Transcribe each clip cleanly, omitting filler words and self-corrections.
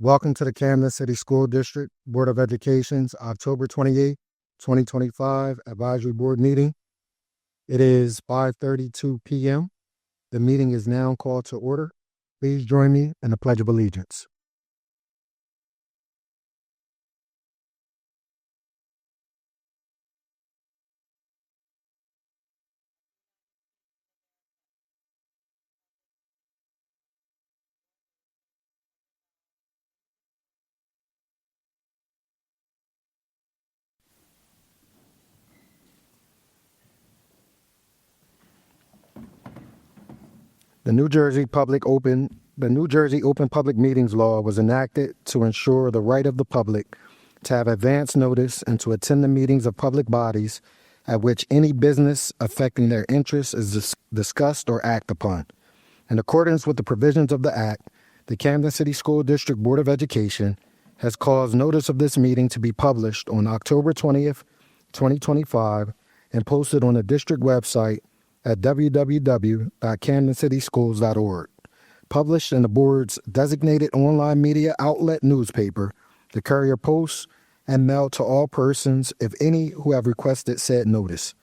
Welcome to the Camden City School District Board of Education's October 28, 2025 Advisory Board meeting. It is 5:32 p.m. The meeting is now called to order. Please join me in the Pledge of Allegiance. The New Jersey Open Public Meetings Law was enacted to ensure the right of the public to have advance notice and to attend the meetings of public bodies at which any business affecting their interests is discussed or acted upon. In accordance with the provisions of the Act, the Camden City School District Board of Education has caused notice of this meeting to be published on October 20th, 2025, and posted on the district website at www.camdencityschools.org. Published in the board's designated online media outlet newspaper, the Courier Post, and mailed to all persons, if any, who have requested said notice.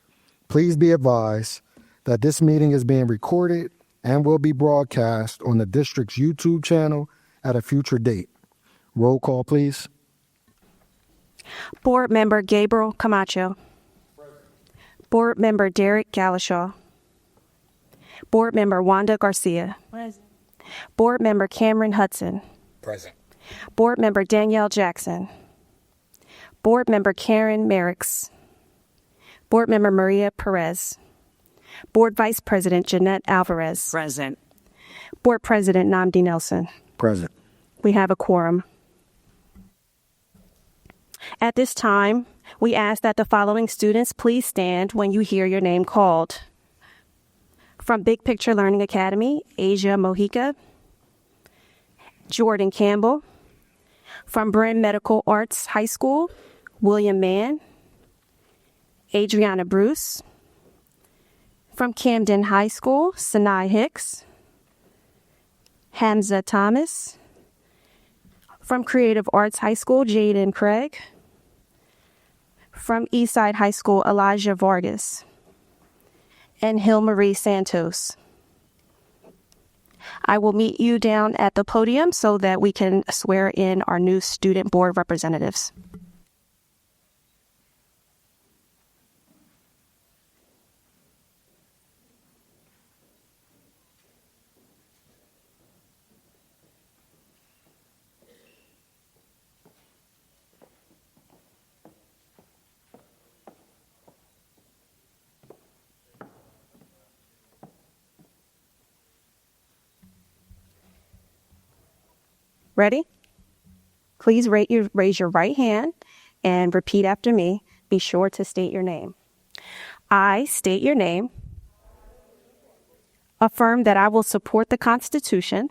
Please be advised that this meeting is being recorded and will be broadcast on the district's YouTube channel at a future date. Roll call, please. Board Member Gabriel Camacho. Present. Board Member Derek Galashaw. Board Member Wanda Garcia. Present. Board Member Cameron Hudson. Present. Board Member Danielle Jackson. Board Member Karen Merricks. Board Member Maria Perez. Board Vice President Jeanette Alvarez. Present. Board President Namdi Nelson. Present. We have a quorum. At this time, we ask that the following students please stand when you hear your name called. From Big Picture Learning Academy, Asia Mojica. Jordan Campbell. From Bryn Medical Arts High School, William Mann. Adriana Bruce. From Camden High School, Sanai Hicks. Hamza Thomas. From Creative Arts High School, Jaden Craig. From Eastside High School, Elijah Vargas. And Hilmarie Santos. I will meet you down at the podium so that we can swear in our new student board representatives. Ready? Please raise your right hand and repeat after me. Be sure to state your name. I state your name. Affirm that I will support the Constitution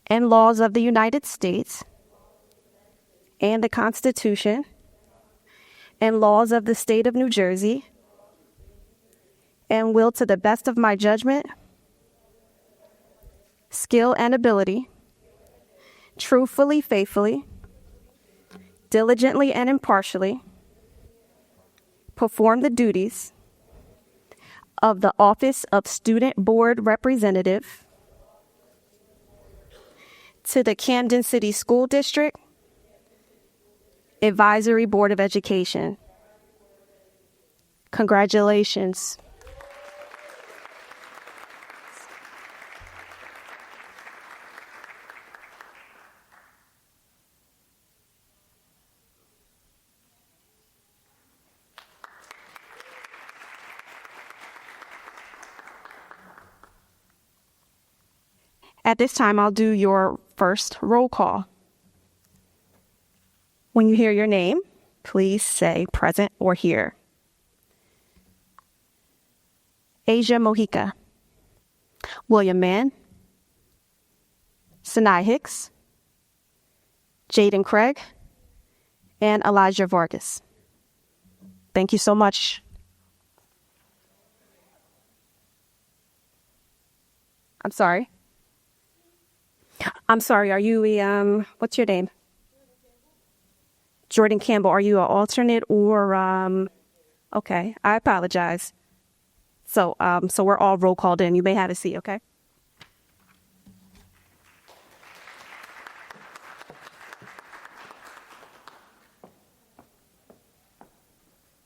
and laws of the United States and the Constitution and laws of the state of New Jersey, and will, to the best of my judgment, skill and ability, truthfully, faithfully, diligently and impartially, perform the duties of the Office of Student Board Representative to the Camden City School District Advisory Board of Education. Congratulations. At this time, I'll do your first roll call. When you hear your name, please say present or here. Asia Mojica. William Mann. Sanai Hicks. Jaden Craig. And Elijah Vargas. Thank you so much. I'm sorry. I'm sorry, are you what's your name? Jordan Campbell. Are you an alternate or, okay, I apologize. So we're all roll called in. You may have a seat, okay?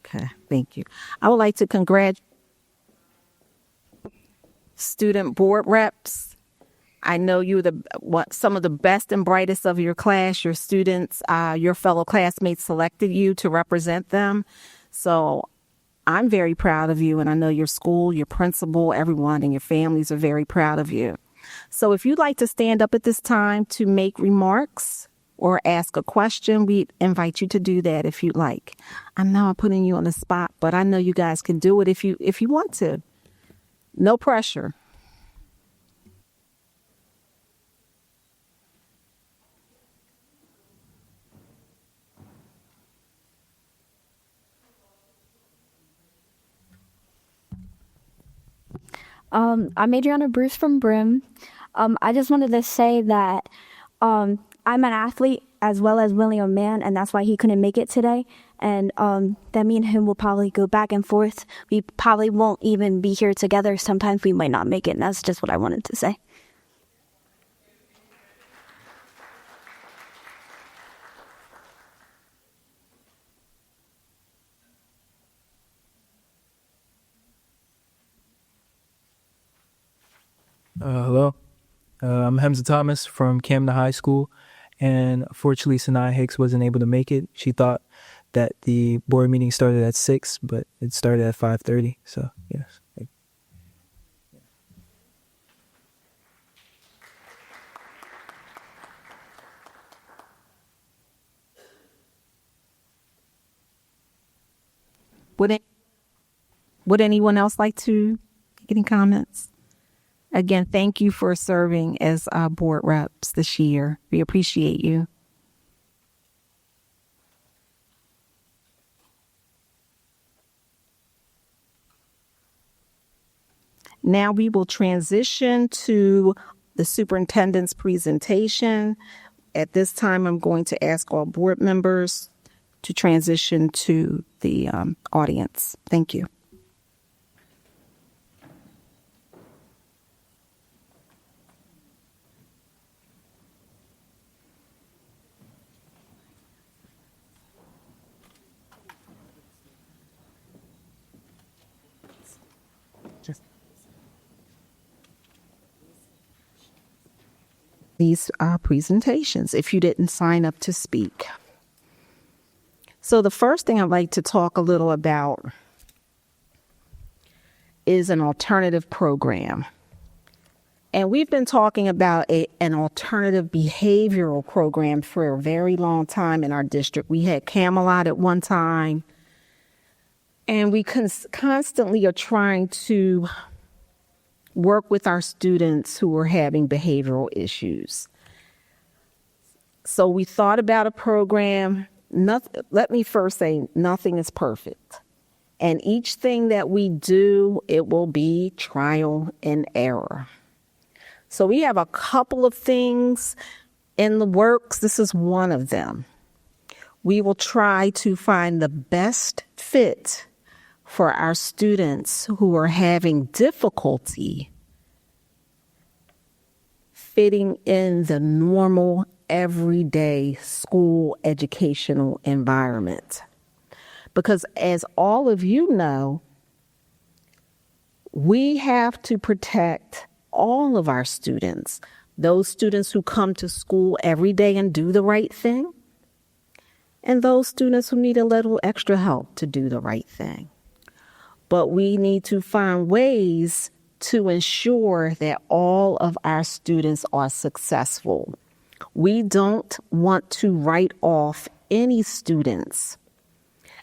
Okay, thank you. I would like to congratulate student board reps. I know you're some of the best and brightest of your class. Your students, your fellow classmates selected you to represent them. So I'm very proud of you, and I know your school, your principal, everyone, and your families are very proud of you. So if you'd like to stand up at this time to make remarks or ask a question, we invite you to do that if you'd like. I know I'm putting you on the spot, but I know you guys can do it if you want to. No pressure. I'm Adriana Bruce from Brim. I just wanted to say that I'm an athlete as well as William Mann, and that's why he couldn't make it today. And that me and him will probably go back and forth. We probably won't even be here together. Sometimes we might not make it, and that's just what I wanted to say. Hello. I'm Hamza Thomas from Camden High School, and unfortunately, Sanaa Hicks wasn't able to make it. She thought that the board meeting started at 6, but it started at 5:30. So, yes. Would anyone else like to make any comments? Again, thank you for serving as board reps this year. We appreciate you. Now we will transition to the superintendent's presentation. At this time, I'm going to ask all board members to transition to the audience. Thank you. These presentations if you didn't sign up to speak. So the first thing I'd like to talk a little about is an alternative program. And we've been talking about an alternative behavioral program for a very long time in our district. We had Camelot at one time, and we constantly are trying to work with our students who are having behavioral issues. So we thought about a program. Let me first say, nothing is perfect. And each thing that we do, it will be trial and error. So we have a couple of things in the works. This is one of them. We will try to find the best fit for our students who are having difficulty fitting in the normal, everyday school educational environment. Because as all of you know, we have to protect all of our students, those students who come to school every day and do the right thing, and those students who need a little extra help to do the right thing. But we need to find ways to ensure that all of our students are successful. We don't want to write off any students.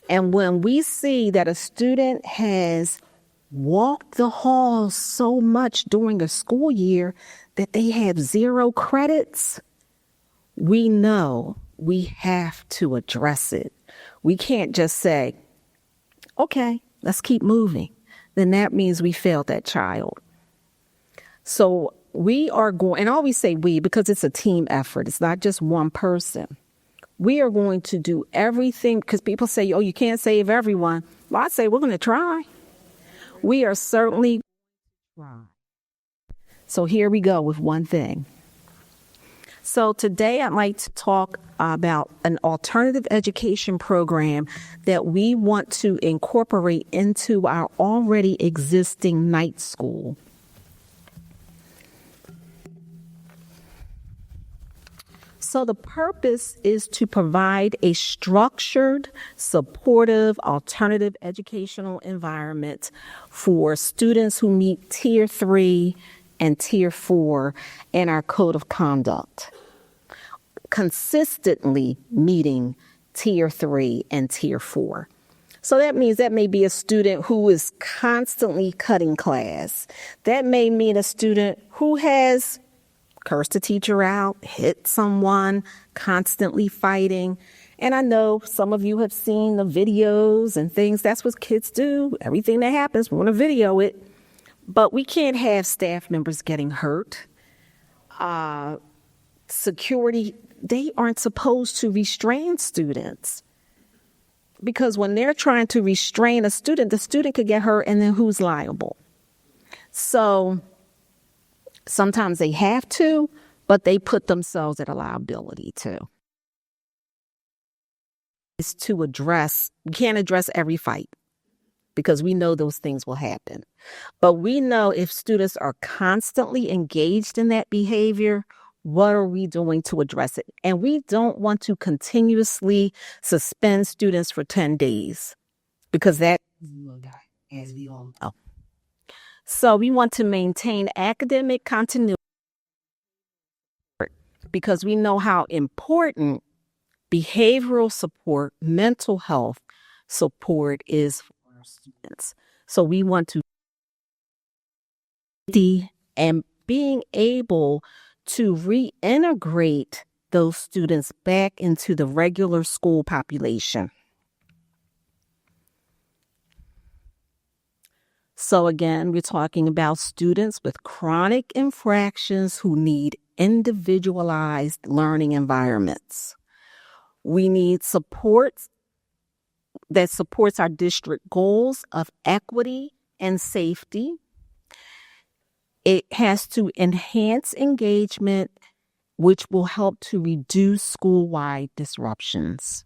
And when we see that a student has walked the halls so much during a school year that they have 0 credits, we know we have to address it. We can't just say, okay, let's keep moving. Then that means we failed that child. So we are going, and I always say we because it's a team effort. It's not just one person. We are going to do everything because people say, oh, you can't save everyone. Well, I say we're going to try. We are certainly trying. So here we go with one thing. So today I'd like to talk about an alternative education program that we want to incorporate into our already existing night school. So the purpose is to provide a structured, supportive, alternative educational environment for students who meet Tier 3 and Tier 4 in our Code of Conduct, consistently meeting Tier 3 and Tier 4. So that means that may be a student who is constantly cutting class. That may mean a student who has cursed a teacher out, hit someone, constantly fighting. And I know some of you have seen the videos and things. That's what kids do. Everything that happens, we want to video it. But we can't have staff members getting hurt. Security, they aren't supposed to restrain students. Because when they're trying to restrain a student, the student could get hurt, and then who's liable? So sometimes they have to, but they put themselves at a liability too. It's to address, we can't address every fight because we know those things will happen. But we know if students are constantly engaged in that behavior, what are we doing to address it? And we don't want to continuously suspend students for 10 days because that, as we all know. So we want to maintain academic continuity because we know how important behavioral support, mental health support is for our students. So we want to and being able to reintegrate those students back into the regular school population. So again, we're talking about students with chronic infractions who need individualized learning environments. We need support that supports our district goals of equity and safety. It has to enhance engagement, which will help to reduce school-wide disruptions.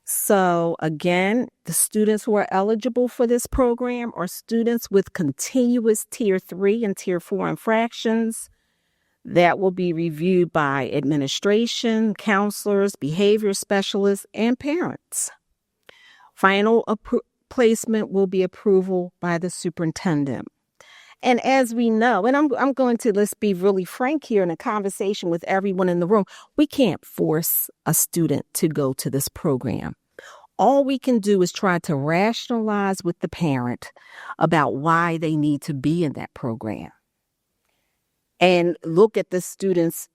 So again, the students who are eligible for this program are students with continuous Tier 3 and Tier 4 infractions. That will be reviewed by administration, counselors, behavior specialists, and parents. Final placement will be approval by the superintendent. And as we know, and I'm going to, let's be really frank here in a conversation with everyone in the room, we can't force a student to go to this program. All we can do is try to rationalize with the parent about why they need to be in that program. And look at the students'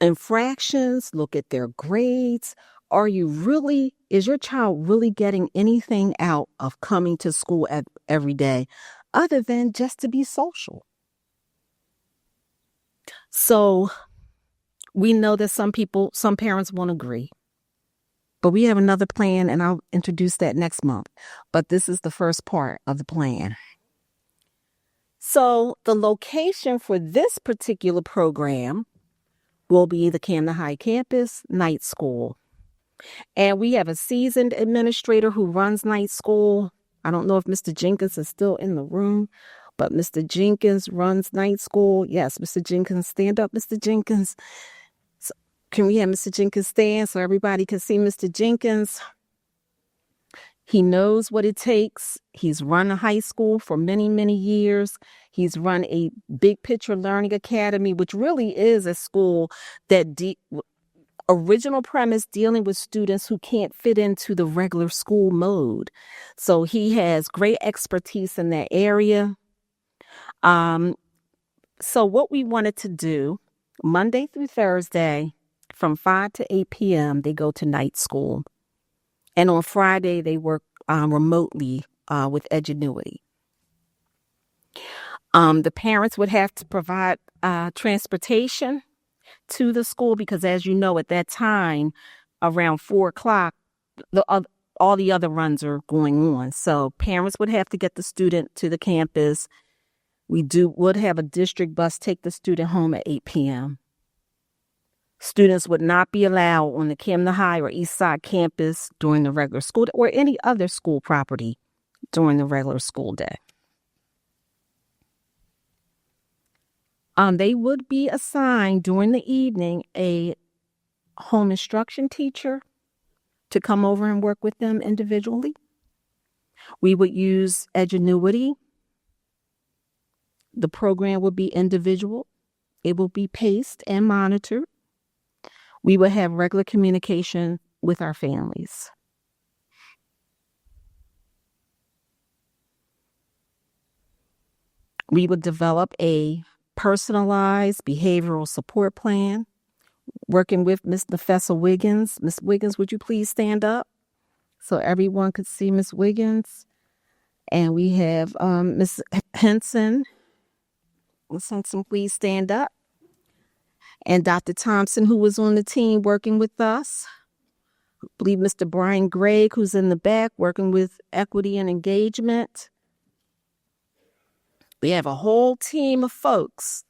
infractions, look at their grades. Is your child really getting anything out of coming to school every day other than just to be social? So we know that some parents won't agree. But we have another plan, and I'll introduce that next month. But this is the first part of the plan. So the location for this particular program will be the Camden High campus night school. And we have a seasoned administrator who runs night school. I don't know if Mr. Jenkins is still in the room, but Mr. Jenkins runs night school. Yes, Mr. Jenkins, stand up, Mr. Jenkins. So can we have Mr. Jenkins stand so everybody can see Mr. Jenkins? He knows what it takes. He's run a high school for many, many years. He's run a Big Picture Learning Academy, which really is a school that original premise dealing with students who can't fit into the regular school mode. So he has great expertise in that area. So what we wanted to do, Monday through Thursday, from 5 to 8 p.m., they go to night school. And on Friday, they work remotely with Edgenuity. The parents would have to provide transportation to the school because, as you know, at that time, around 4 o'clock, all the other runs are going on. So parents would have to get the student to the campus. We would have a district bus take the student home at 8 p.m. Students would not be allowed on the Camden High or East Side campus during the regular school day or any other school property during the regular school day. They would be assigned during the evening a home instruction teacher to come over and work with them individually. We would use Edgenuity. The program would be individual. It will be paced and monitored. We would have regular communication with our families. We would develop a personalized behavioral support plan, working with Ms. Nefessa Wiggins. Ms. Wiggins, would you please stand up so everyone could see Ms. Wiggins? And we have Ms. Henson. Ms. Henson, please stand up. And Dr. Thompson, who was on the team working with us. I believe Mr. Brian Gregg, who's in the back, working with equity and engagement. We have a whole team of folks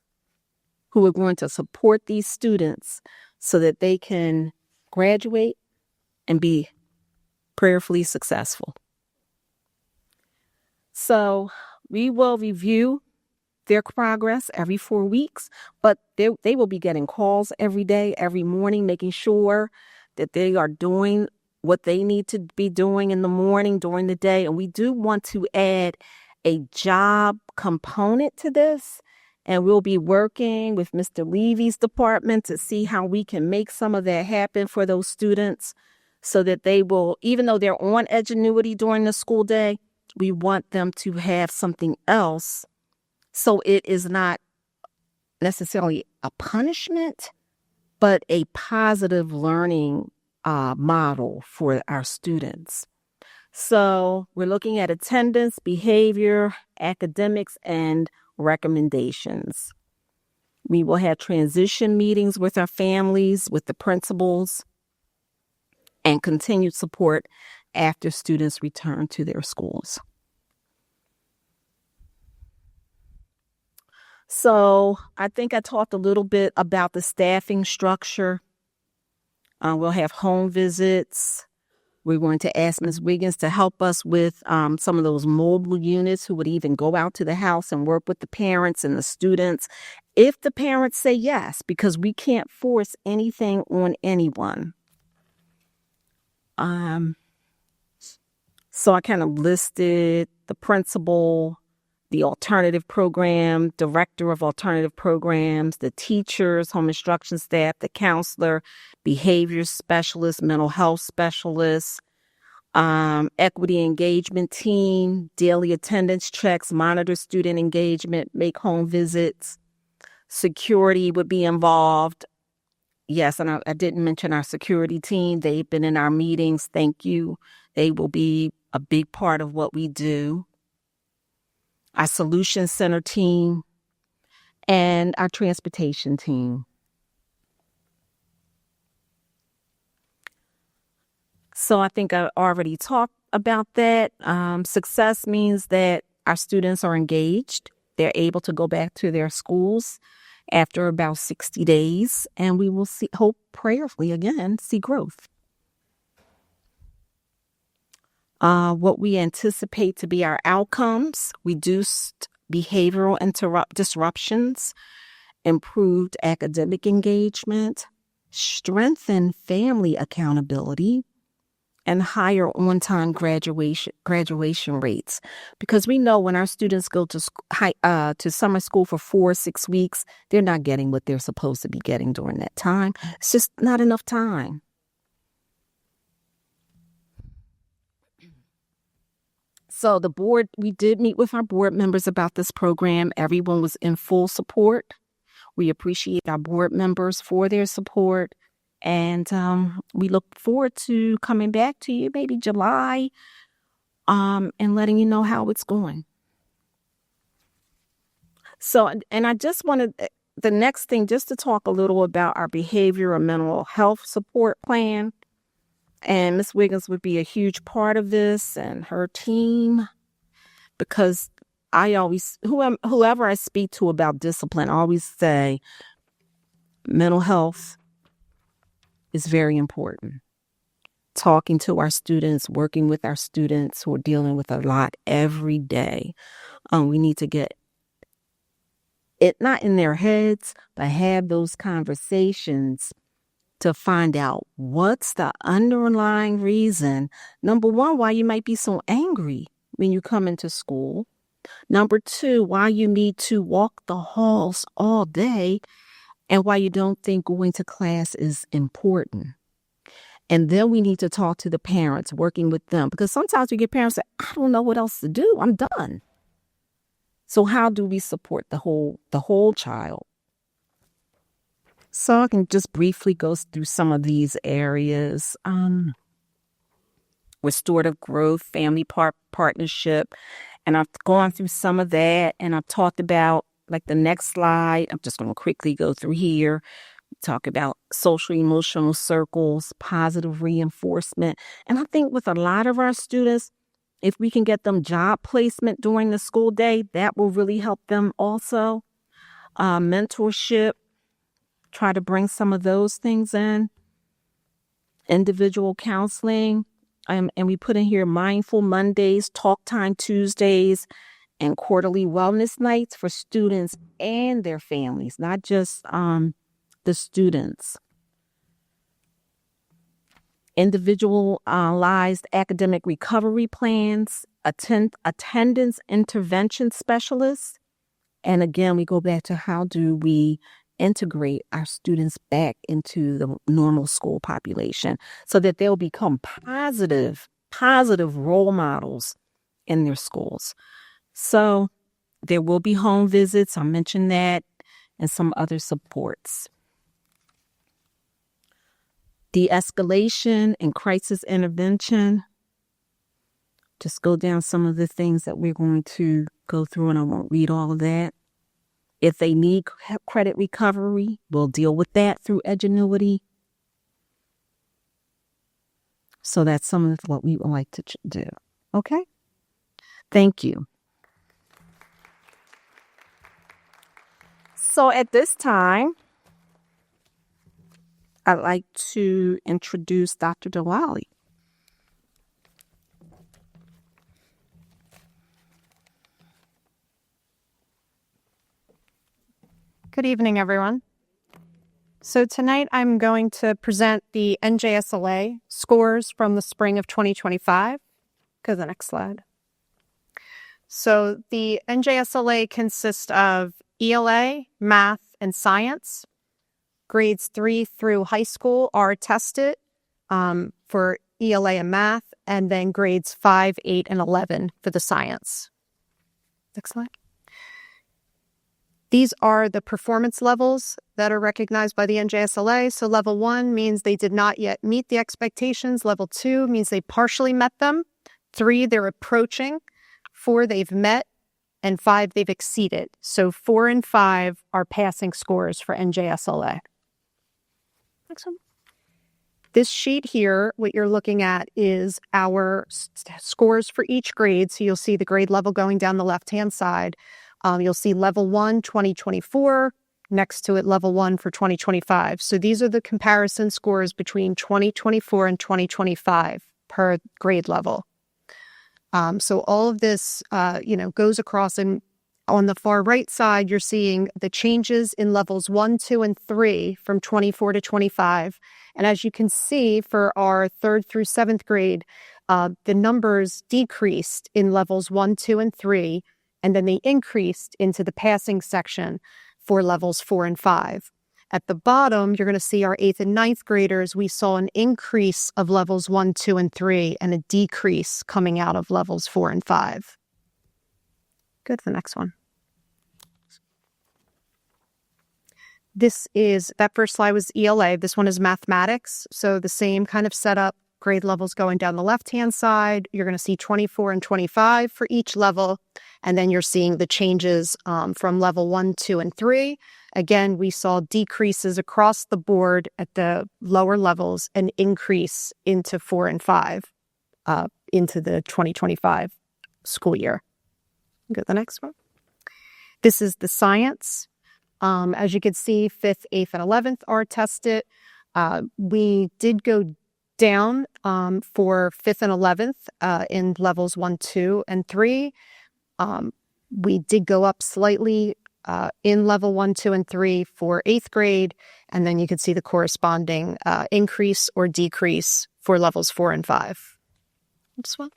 who are going to support these students so that they can graduate and be prayerfully successful. So we will review their progress every 4 weeks, but they will be getting calls every day, every morning, making sure that they are doing what they need to be doing in the morning, during the day. And we do want to add a job component to this. And we'll be working with Mr. Levy's department to see how we can make some of that happen for those students so that they will, even though they're on Edgenuity during the school day, we want them to have something else. So it is not necessarily a punishment, but a positive learning model for our students. So we're looking at attendance, behavior, academics, and recommendations. We will have transition meetings with our families, with the principals, and continued support after students return to their schools. So I think I talked a little bit about the staffing structure. We'll have home visits. We're going to ask Ms. Wiggins to help us with some of those mobile units who would even go out to the house and work with the parents and the students if the parents say yes, because we can't force anything on anyone. So I kind of listed the principal, the alternative program, director of alternative programs, the teachers, home instruction staff, the counselor, behavior specialist, mental health specialist, equity engagement team, daily attendance checks, monitor student engagement, make home visits. Security would be involved. Yes, and I didn't mention our security team. They've been in our meetings. Thank you. They will be a big part of what we do. Our Solution Center team, and our transportation team. So I think I already talked about that. Success means that our students are engaged. They're able to go back to their schools after about 60 days, and we will hope prayerfully again, see growth. What we anticipate to be our outcomes: reduced behavioral disruptions, improved academic engagement, strengthened family accountability, and higher on-time graduation rates. Because we know when our students go to summer school for 4 or 6 weeks, they're not getting what they're supposed to be getting during that time. It's just not enough time. So the board, we did meet with our board members about this program. Everyone was in full support. We appreciate our board members for their support. And we look forward to coming back to you maybe July and letting you know how it's going. So, and I just wanted the next thing just to talk a little about our behavioral and mental health support plan. And Ms. Wiggins would be a huge part of this and her team, because I always, whoever I speak to about discipline, I always say mental health is very important. Talking to our students, working with our students who are dealing with a lot every day. We need to get it not in their heads, but have those conversations to find out what's the underlying reason. Number one, why you might be so angry when you come into school. Number two, why you need to walk the halls all day and why you don't think going to class is important. And then we need to talk to the parents, working with them, because sometimes we get parents that I don't know what else to do. I'm done. So how do we support the whole child? So I can just briefly go through some of these areas. Restorative growth, family partnership. And I've gone through some of that. And I've talked about, like the next slide, I'm just going to quickly go through here. Talk about social emotional circles, positive reinforcement. And I think with a lot of our students, if we can get them job placement during the school day, that will really help them also. Mentorship, try to bring some of those things in. Individual counseling. And we put in here mindful Mondays, talk time Tuesdays, and quarterly wellness nights for students and their families, not just the students. Individualized academic recovery plans, attendance intervention specialists. And again, we go back to how do we integrate our students back into the normal school population so that they'll become positive role models in their schools. So there will be home visits, I mentioned that, and some other supports. De-escalation and crisis intervention. Just go down some of the things that we're going to go through, and I won't read all of that. If they need credit recovery, we'll deal with that through Edgenuity. So that's some of what we would like to do. Okay? Thank you. So at this time, I'd like to introduce Dr. Diwali. Good evening, everyone. So tonight I'm going to present the NJSLA scores from the spring of 2025. Go to the next slide. So the NJSLA consists of ELA, math, and science. Grades 3 through high school are tested for ELA and math, and then grades 5, 8, and 11 for the science. Next slide. These are the performance levels that are recognized by the NJSLA. So level 1 means they did not yet meet the expectations. Level 2 means they partially met them. 3, they're approaching. 4, they've met. And 5, they've exceeded. So 4 and 5 are passing scores for NJSLA. Next one. This sheet here, what you're looking at is our scores for each grade. So you'll see the grade level going down the left-hand side. You'll see level 1, 2024, next to it level 1 for 2025. So these are the comparison scores between 2024 and 2025 per grade level. So all of this, goes across, and on the far right side, you're seeing the changes in levels 1, 2, and 3 from 24 to 25. And as you can see, for our 3rd through 7th grade, the numbers decreased in levels 1, 2, and 3, and then they increased into the passing section for levels 4 and 5. At the bottom, you're going to see our 8th and 9th graders. We saw an increase of levels 1, 2, and 3, and a decrease coming out of levels 4 and 5. Go to the next one. That first slide was ELA. This one is mathematics. So the same kind of setup grade levels going down the left-hand side. You're going to see 24 and 25 for each level. And then you're seeing the changes from level 1, 2, and 3. Again, we saw decreases across the board at the lower levels and increase into 4 and 5 into the 2025 school year. Go to the next one. This is the science. As you can see, 5th, 8th, and 11th are tested. We did go down for 5th and 11th in levels 1, 2, and 3. We did go up slightly in level 1, 2, and 3 for 8th grade, and then you can see the corresponding increase or decrease for levels 4 and 5. This one.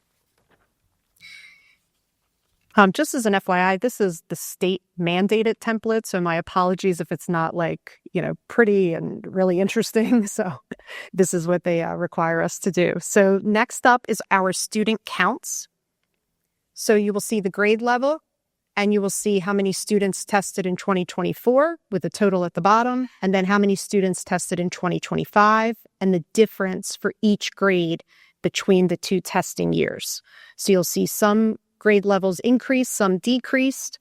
Just as an FYI, this is the state mandated template, so my apologies if it's not pretty and really interesting. So this is what they require us to do. So next up is our student counts. So you will see the grade level, and you will see how many students tested in 2024 with a total at the bottom, and then how many students tested in 2025, and the difference for each grade between the two testing years. So you'll see some grade levels increased, some decreased.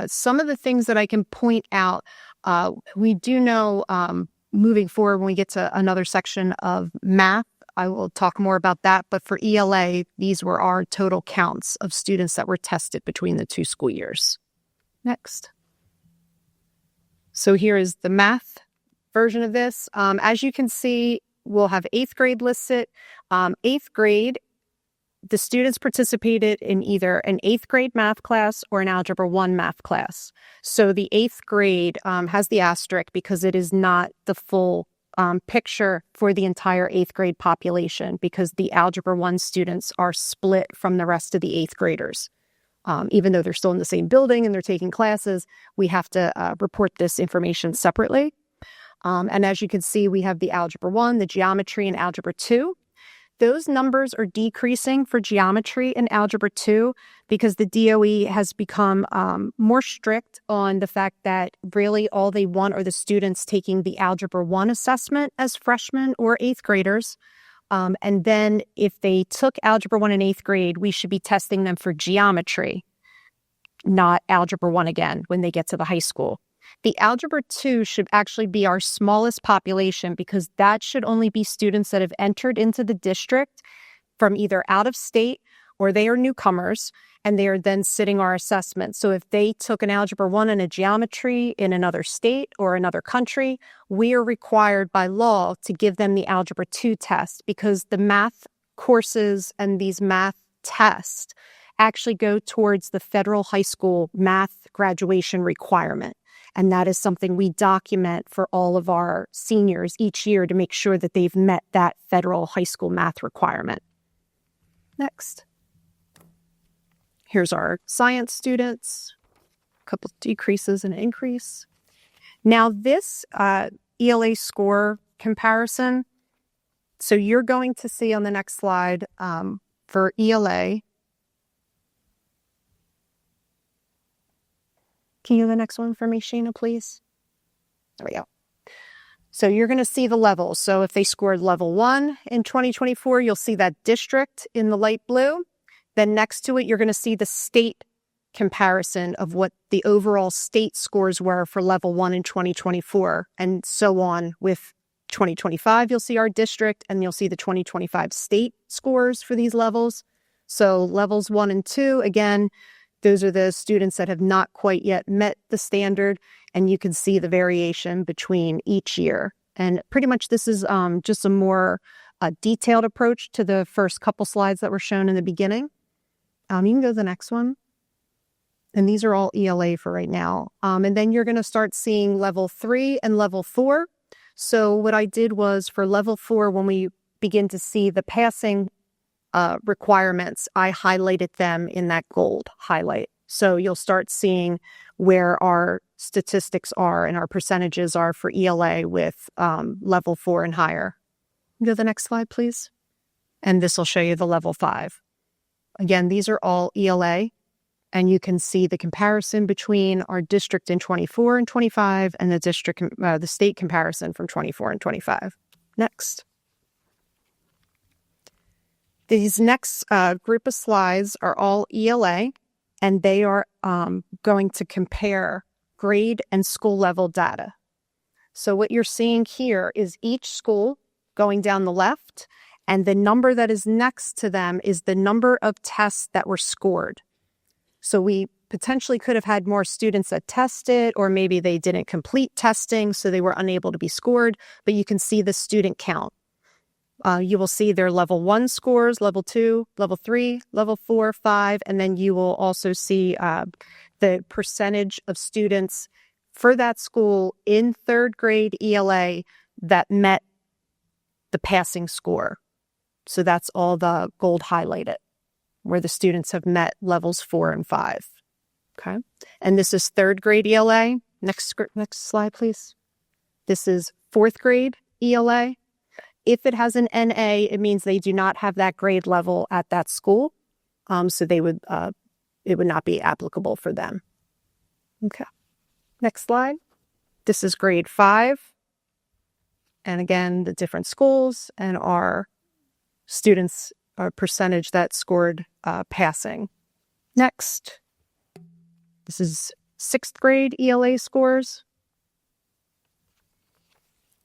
Some of the things that I can point out, we do know moving forward when we get to another section of math, I will talk more about that. But for ELA, these were our total counts of students that were tested between the two school years. Next. So here is the math version of this. As you can see, we'll have 8th grade listed. 8th grade, the students participated in either an 8th grade math class or an Algebra 1 math class. So the 8th grade has the asterisk because it is not the full picture for the entire 8th grade population, because the Algebra 1 students are split from the rest of the 8th graders. Even though they're still in the same building and they're taking classes, we have to report this information separately. And as you can see, we have the Algebra 1, the Geometry, and Algebra 2. Those numbers are decreasing for geometry and Algebra 2 because the DOE has become more strict on the fact that really all they want are the students taking the Algebra 1 assessment as freshmen or 8th graders. And then if they took Algebra 1 in 8th grade, we should be testing them for geometry, not Algebra 1 again when they get to the high school. The Algebra 2 should actually be our smallest population because that should only be students that have entered into the district from either out of state or they are newcomers, and they are then sitting our assessment. So if they took an Algebra 1 and a geometry in another state or another country, we are required by law to give them the Algebra 2 test because the math courses and these math tests actually go towards the federal high school math graduation requirement. And that is something we document for all of our seniors each year to make sure that they've met that federal high school math requirement. Next. Here's our science students, a couple of decreases and an increase. Now this ELA score comparison, so you're going to see on the next slide for ELA. Can you do the next one for me, Sheena, please? There we go. So you're going to see the levels. So if they scored level 1 in 2024, you'll see that district in the light blue. Then next to it, you're going to see the state comparison of what the overall state scores were for level 1 in 2024, and so on with 2025. You'll see our district, and you'll see the 2025 state scores for these levels. So levels 1 and 2, again, those are the students that have not quite yet met the standard, and you can see the variation between each year. And pretty much this is just a more detailed approach to the first couple slides that were shown in the beginning. You can go to the next one. And these are all ELA for right now. And then you're going to start seeing level 3 and level 4. So what I did was for level 4, when we begin to see the passing requirements, I highlighted them in that gold highlight. So you'll start seeing where our statistics are and our percentages are for ELA with level 4 and higher. Go to the next slide, please. And this will show you the level 5. Again, these are all ELA, and you can see the comparison between our district in 24 and 25 and the state comparison from 24 and 25. Next. These next group of slides are all ELA, and they are going to compare grade and school level data. So what you're seeing here is each school going down the left, and the number that is next to them is the number of tests that were scored. So we potentially could have had more students that tested, or maybe they didn't complete testing, so they were unable to be scored, but you can see the student count. You will see their level 1 scores, level 2, level 3, level 4, 5, and then you will also see the percentage of students for that school in 3rd grade ELA that met the passing score. So that's all the gold highlighted, where the students have met levels 4 and 5. Okay. And this is 3rd grade ELA. Next slide, please. This is 4th grade ELA. If it has an NA, it means they do not have that grade level at that school. So they would, it would not be applicable for them. Okay. Next slide. This is grade 5. And again, the different schools and our students, our percentage that scored passing. Next. This is 6th grade ELA scores.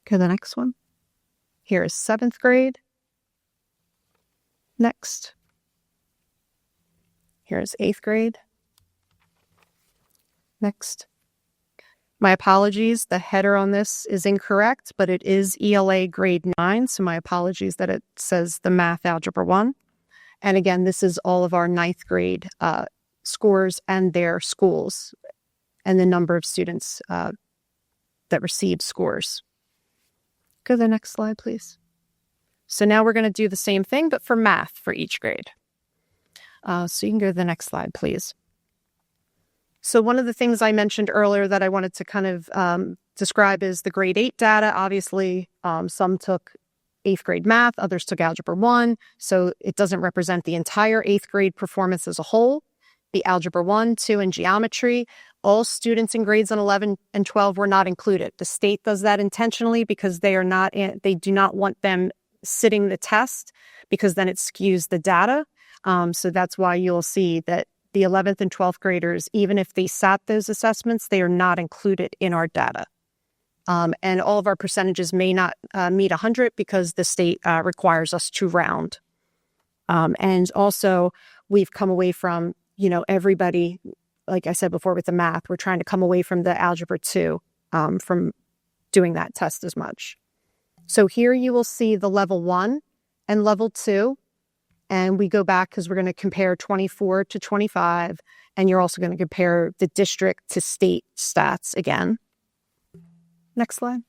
Okay, the next one. Here is 7th grade. Next. Here is 8th grade. Next. My apologies, the header on this is incorrect, but it is ELA grade 9, so my apologies that it says the Math Algebra 1. And again, this is all of our 9th grade scores and their schools and the number of students that received scores. Go to the next slide, please. So now we're going to do the same thing, but for math for each grade. So you can go to the next slide, please. So one of the things I mentioned earlier that I wanted to kind of describe is the grade 8 data. Obviously, some took 8th grade math, others took Algebra 1. So it doesn't represent the entire 8th grade performance as a whole. The Algebra 1, 2, and geometry, all students in grades 11 and 12 were not included. The state does that intentionally because they do not want them sitting the test because then it skews the data. So that's why you'll see that the 11th and 12th graders, even if they sat those assessments, they are not included in our data. And all of our percentages may not meet 100 because the state requires us to round. And also, we've come away from, everybody, like I said before with the math, we're trying to come away from the Algebra 2 from doing that test as much. So here you will see the level 1 and level 2. And we go back because we're going to compare 24 to 25. And you're also going to compare the district to state stats again. Next slide.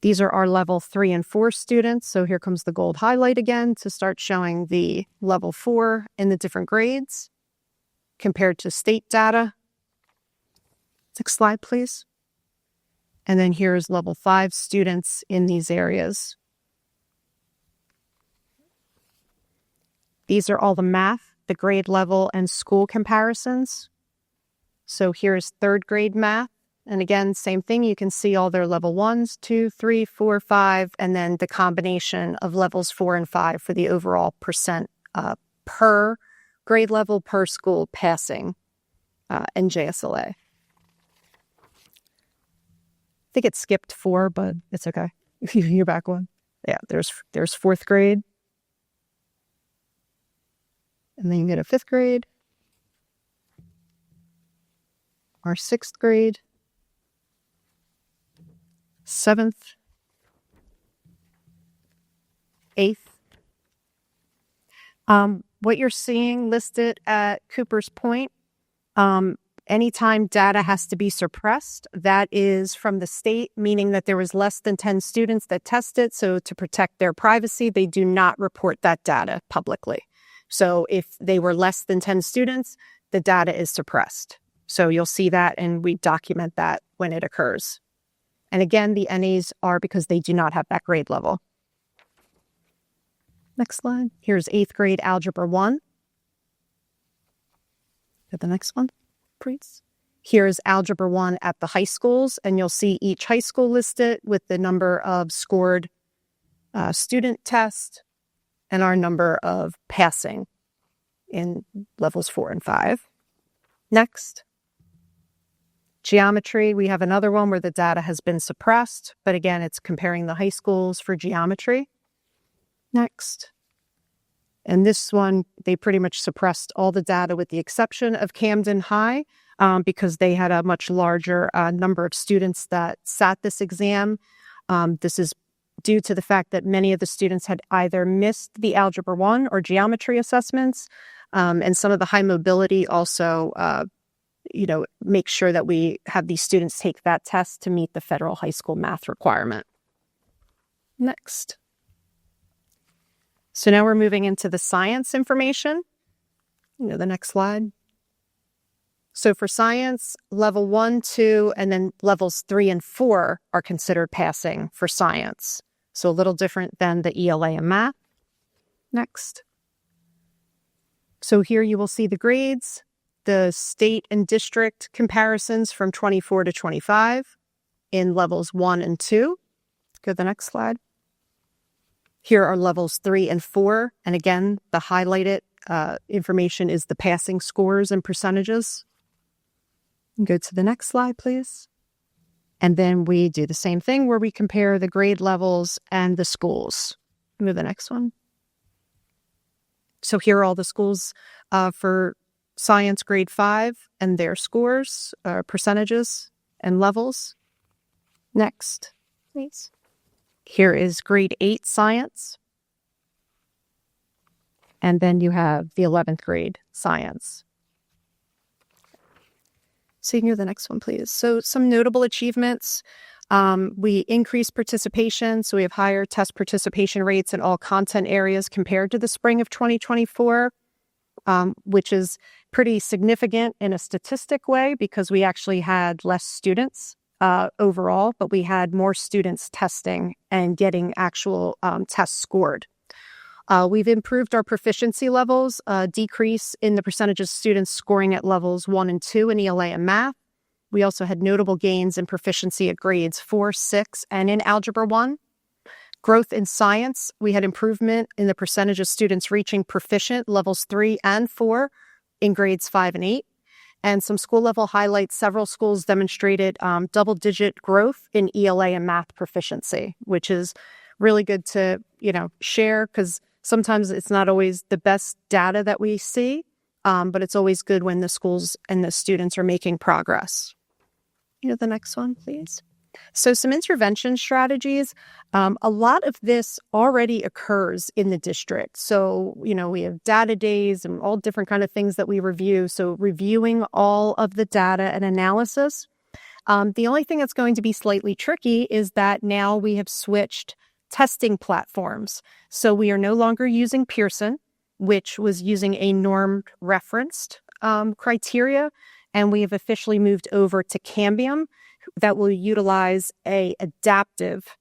These are our level 3 and 4 students. So here comes the gold highlight again to start showing the level 4 in the different grades compared to state data. Next slide, please. And then here's level 5 students in these areas. These are all the math, the grade level, and school comparisons. So here's 3rd grade math. And again, same thing. You can see all their level 1s, 2, 3, 4, 5, and then the combination of levels 4 and 5 for the overall percent per grade level, per school passing in JSLA. I think it skipped 4, but it's okay. You're back one. Yeah, there's 4th grade. And then you get a 5th grade, our 6th grade, 7th, 8th. What you're seeing listed at Cooper's Point, anytime data has to be suppressed, that is from the state, meaning that there was less than 10 students that tested. So to protect their privacy, they do not report that data publicly. So if they were less than 10 students, the data is suppressed. So you'll see that, and we document that when it occurs. And again, the NAs are because they do not have that grade level. Next slide. Here's 8th grade Algebra 1. Get the next one, please. Here's Algebra 1 at the high schools, and you'll see each high school listed with the number of scored student test, and our number of passing in levels 4 and 5. Next. Geometry, we have another one where the data has been suppressed, but again, it's comparing the high schools for geometry. Next. And this one, they pretty much suppressed all the data with the exception of Camden High because they had a much larger number of students that sat this exam. This is due to the fact that many of the students had either missed the Algebra 1 or geometry assessments, and some of the high mobility also, make sure that we have these students take that test to meet the federal high school math requirement. Next. So now we're moving into the science information. The next slide. So for science, level 1, 2, and then levels 3 and 4 are considered passing for science. So a little different than the ELA and math. Next. So here you will see the grades, the state and district comparisons from 24 to 25 in levels 1 and 2. Go to the next slide. Here are levels 3 and 4. And again, the highlighted information is the passing scores and percentages. Go to the next slide, please. And then we do the same thing where we compare the grade levels and the schools. Move to the next one. So here are all the schools for science grade 5 and their scores, percentages, and levels. Next, please. Here is grade 8 science. And then you have the 11th grade science. So you can go to the next one, please. So some notable achievements. We increased participation. So we have higher test participation rates in all content areas compared to the spring of 2024, which is pretty significant in a statistic way because we actually had less students overall, but we had more students testing and getting actual tests scored. We've improved our proficiency levels, decrease in the percentage of students scoring at levels 1 and 2 in ELA and math. We also had notable gains in proficiency at grades 4, 6, and in Algebra 1. Growth in science, we had improvement in the percentage of students reaching proficient levels 3 and 4 in grades 5 and 8. And some school level highlights, several schools demonstrated double-digit growth in ELA and math proficiency, which is really good to, share because sometimes it's not always the best data that we see, but it's always good when the schools and the students are making progress. The next one, please. So some intervention strategies. A lot of this already occurs in the district. So, we have data days and all different kind of things that we review. So reviewing all of the data and analysis. The only thing that's going to be slightly tricky is that now we have switched testing platforms. So we are no longer using Pearson, which was using a normed referenced criteria, and we have officially moved over to Camden that will utilize a adaptive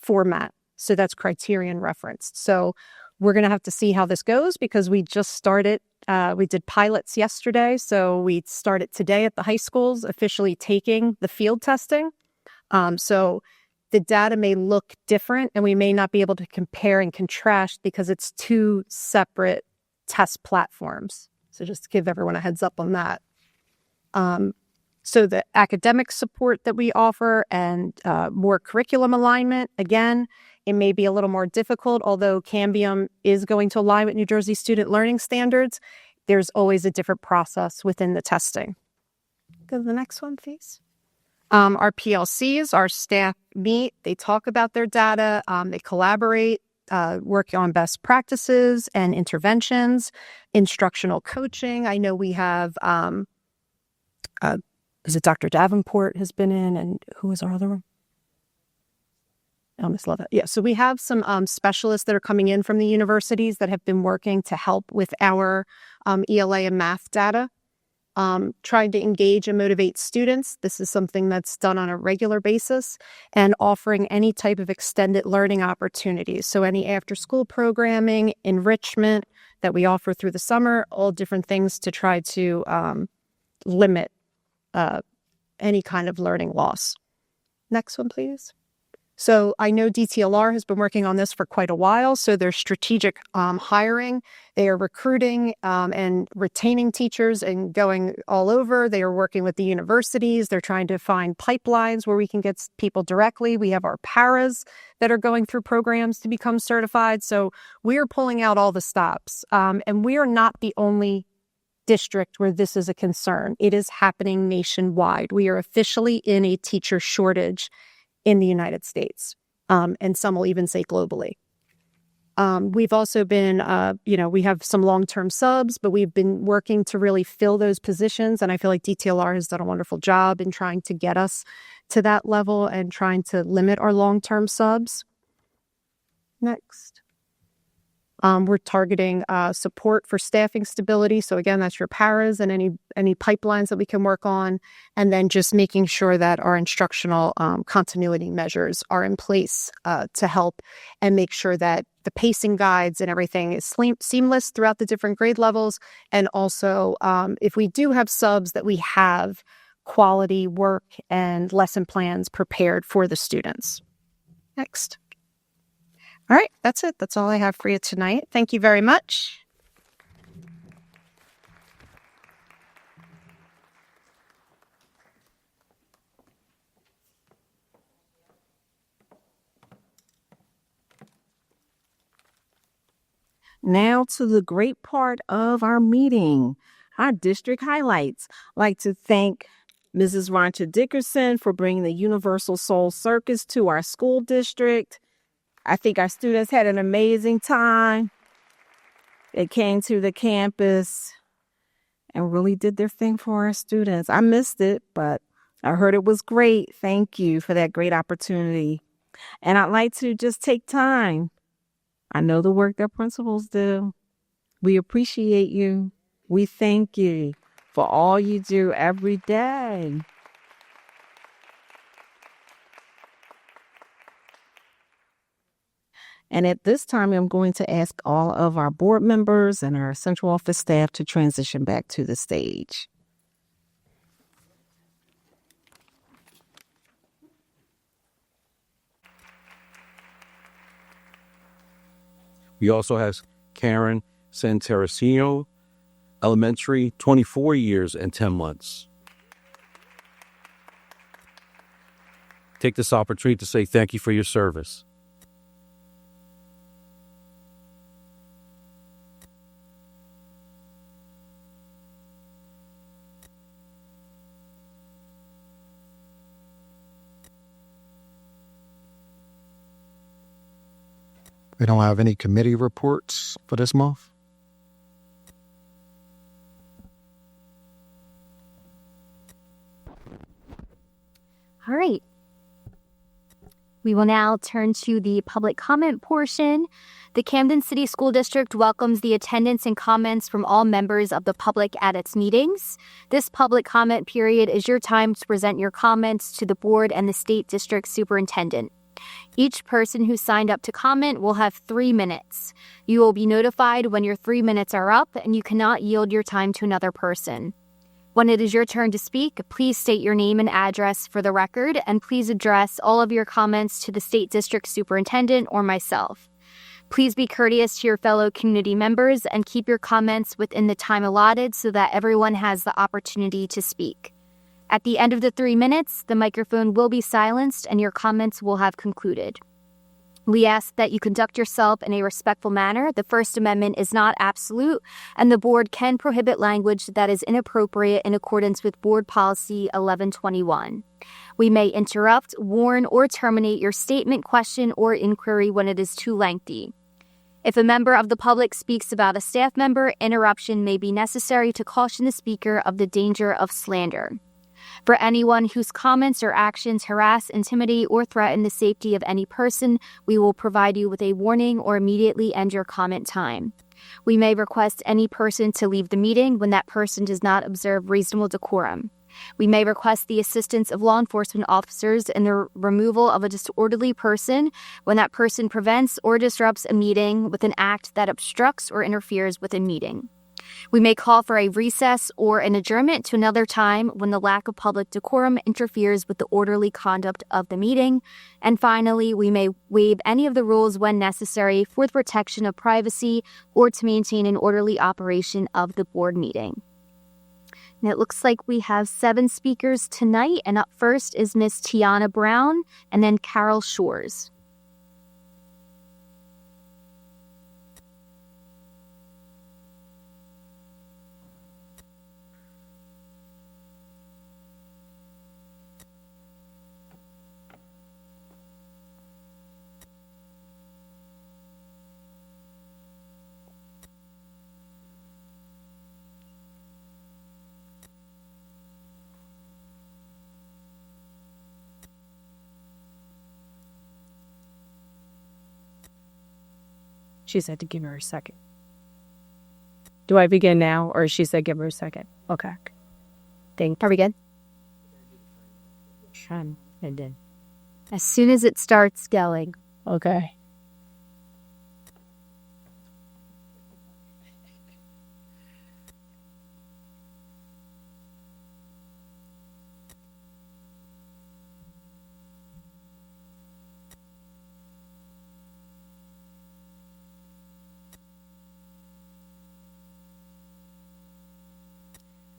format. So that's criterion referenced. So we're going to have to see how this goes because we just started. We did pilots yesterday, so we started today at the high schools officially taking the field testing. So the data may look different and we may not be able to compare and contrast because it's two separate test platforms. So just to give everyone a heads up on that. So the academic support that we offer and more curriculum alignment, again, it may be a little more difficult, although Cambium is going to align with New Jersey student learning standards. There's always a different process within the testing. Go to the next one, please. Our PLCs, our staff meet, they talk about their data, they collaborate, work on best practices and interventions, instructional coaching. I know we have, is it Dr. Davenport has been in, and who is our other one? I almost love it. Yeah, so we have some specialists that are coming in from the universities that have been working to help with our ELA and math data. Trying to engage and motivate students. This is something that's done on a regular basis, and offering any type of extended learning opportunities. So any after-school programming, enrichment that we offer through the summer, all different things to try to limit any kind of learning loss. Next one, please. So I know DTLR has been working on this for quite a while. So there's strategic hiring. They are recruiting and retaining teachers and going all over. They are working with the universities. They're trying to find pipelines where we can get people directly. We have our paras that are going through programs to become certified. So we are pulling out all the stops. And we are not the only district where this is a concern. It is happening nationwide. We are officially in a teacher shortage in the United States, and some will even say globally. We've also been, we have some long-term subs, but we've been working to really fill those positions. And I feel like DTLR has done a wonderful job in trying to get us to that level and trying to limit our long-term subs. Next. We're targeting support for staffing stability. So again, that's your paras and any pipelines that we can work on. And then just making sure that our instructional continuity measures are in place to help and make sure that the pacing guides and everything is seamless throughout the different grade levels. And also, if we do have subs, that we have quality work and lesson plans prepared for the students. Next. All right, that's it. That's all I have for you tonight. Thank you very much. Now to the great part of our meeting, our district highlights. I'd like to thank Mrs. Roncha Dickerson for bringing the Universal Soul Circus to our school district. I think our students had an amazing time. They came to the campus and really did their thing for our students. I missed it, but I heard it was great. Thank you for that great opportunity. And I'd like to just take time. I know the work that principals do. We appreciate you. We thank you for all you do every day. And at this time, I'm going to ask all of our board members and our central office staff to transition back to the stage. We also have Karen Santeracino, elementary, 24 years and 10 months. Take this opportunity to say thank you for your service. We don't have any committee reports for this month. All right. We will now turn to the public comment portion. The Camden City School District welcomes the attendance and comments from all members of the public at its meetings. This public comment period is your time to present your comments to the board and the state district superintendent. Each person who signed up to comment will have 3 minutes. You will be notified when your 3 minutes are up, and you cannot yield your time to another person. When it is your turn to speak, please state your name and address for the record, and please address all of your comments to the state district superintendent or myself. Please be courteous to your fellow community members and keep your comments within the time allotted so that everyone has the opportunity to speak. At the end of the 3 minutes, the microphone will be silenced and your comments will have concluded. We ask that you conduct yourself in a respectful manner. The First Amendment is not absolute, and the board can prohibit language that is inappropriate in accordance with Board Policy 1121. We may interrupt, warn, or terminate your statement, question, or inquiry when it is too lengthy. If a member of the public speaks about a staff member, interruption may be necessary to caution the speaker of the danger of slander. For anyone whose comments or actions harass, intimidate, or threaten the safety of any person, we will provide you with a warning or immediately end your comment time. We may request any person to leave the meeting when that person does not observe reasonable decorum. We may request the assistance of law enforcement officers in the removal of a disorderly person when that person prevents or disrupts a meeting with an act that obstructs or interferes with a meeting. We may call for a recess or an adjournment to another time when the lack of public decorum interferes with the orderly conduct of the meeting. And finally, we may waive any of the rules when necessary for the protection of privacy or to maintain an orderly operation of the board meeting. And it looks like we have 7 speakers tonight, and up first is Miss Tiana Brown and then Carol Shores. She said to give her a second. Do I begin now, or she said give her a second? Okay. Are we good? And then. As soon as it starts going. Okay.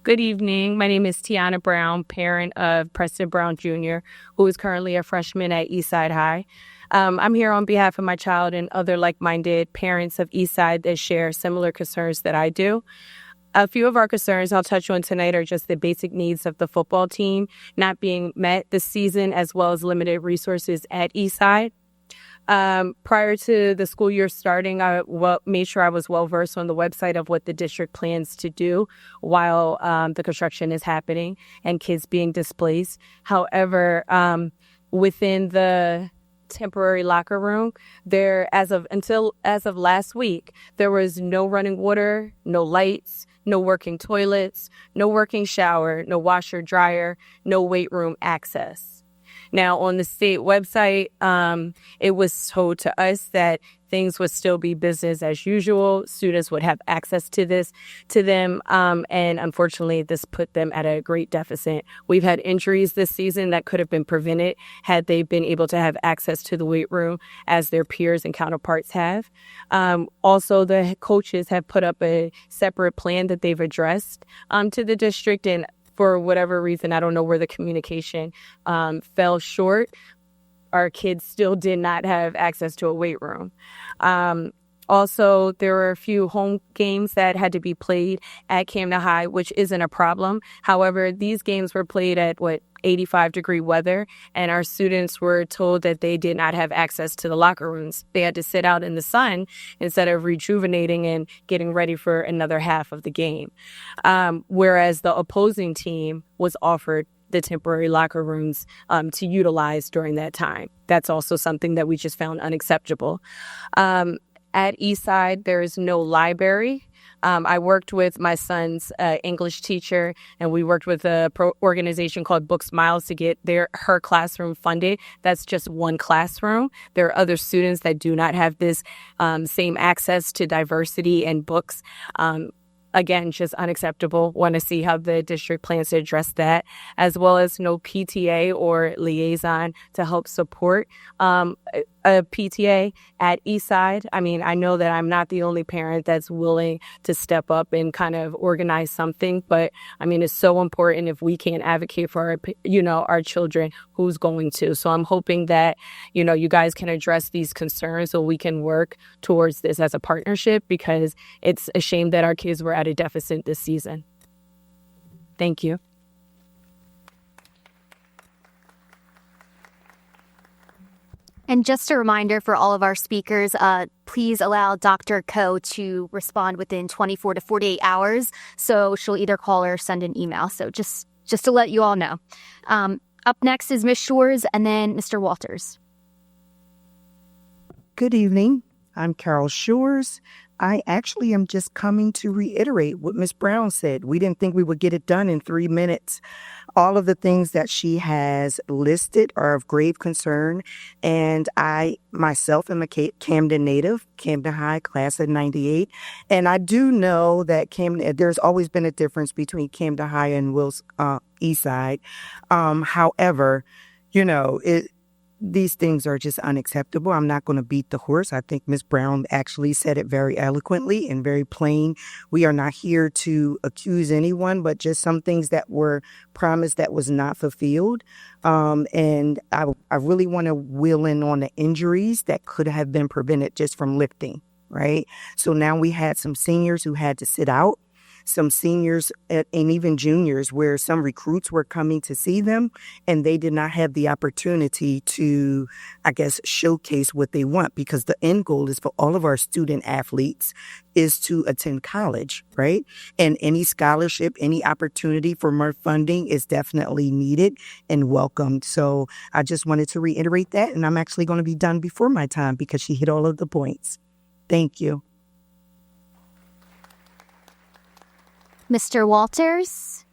Good evening. My name is Tiana Brown, parent of Preston Brown Jr., who is currently a freshman at Eastside High. I'm here on behalf of my child and other like-minded parents of Eastside that share similar concerns that I do. A few of our concerns I'll touch on tonight are just the basic needs of the football team not being met this season, as well as limited resources at Eastside. Prior to the school year starting, I made sure I was well-versed on the website of what the district plans to do while the construction is happening and kids being displaced. However, within the temporary locker room, as of last week, there was no running water, no lights, no working toilets, no working shower, no washer dryer, no weight room access. Now, on the state website, it was told to us that things would still be business as usual. Students would have access to them. And unfortunately, this put them at a great deficit. We've had injuries this season that could have been prevented had they been able to have access to the weight room as their peers and counterparts have. Also, the coaches have put up a separate plan that they've addressed to the district, and for whatever reason, I don't know where the communication fell short. Our kids still did not have access to a weight room. Also, there were a few home games that had to be played at Camden High, which isn't a problem. However, these games were played at 85-degree weather, and our students were told that they did not have access to the locker rooms. They had to sit out in the sun instead of rejuvenating and getting ready for another half of the game. Whereas the opposing team was offered the temporary locker rooms to utilize during that time. That's also something that we just found unacceptable. At Eastside, there is no library. I worked with my son's English teacher, and we worked with a organization called Book Smiles to get her classroom funded. That's just one classroom. There are other students that do not have this same access to diversity and books. Again, just unacceptable. Want to see how the district plans to address that, as well as no PTA or liaison to help support a PTA at Eastside. I mean, I know that I'm not the only parent that's willing to step up and kind of organize something, but I mean, it's so important. If we can't advocate for our children, who's going to? So I'm hoping that, you guys can address these concerns so we can work towards this as a partnership, because it's a shame that our kids were at a deficit this season. Thank you. And just a reminder for all of our speakers, please allow Dr. Ko to respond within 24 to 48 hours. So she'll either call or send an email. So just to let you all know. Up next is Ms. Shores and then Mr. Walters. Good evening. I'm Carol Shores. I actually am just coming to reiterate what Ms. Brown said. We didn't think we would get it done in 3 minutes. All of the things that she has listed are of grave concern. And I myself am a Camden native, Camden High, class of 98. And I do know that Camden, there's always been a difference between Camden High and Eastside. However, these things are just unacceptable. I'm not going to beat the horse. I think Ms. Brown actually said it very eloquently and very plain. We are not here to accuse anyone, but just some things that were promised that was not fulfilled. And I really want to wheel in on the injuries that could have been prevented just from lifting, right? So now we had some seniors who had to sit out, some seniors and even juniors where some recruits were coming to see them and they did not have the opportunity to, I guess, showcase what they want, because the end goal is for all of our student athletes is to attend college, right? And any scholarship, any opportunity for more funding is definitely needed and welcomed. So I just wanted to reiterate that, and I'm actually going to be done before my time because she hit all of the points. Thank you. Mr. Walters,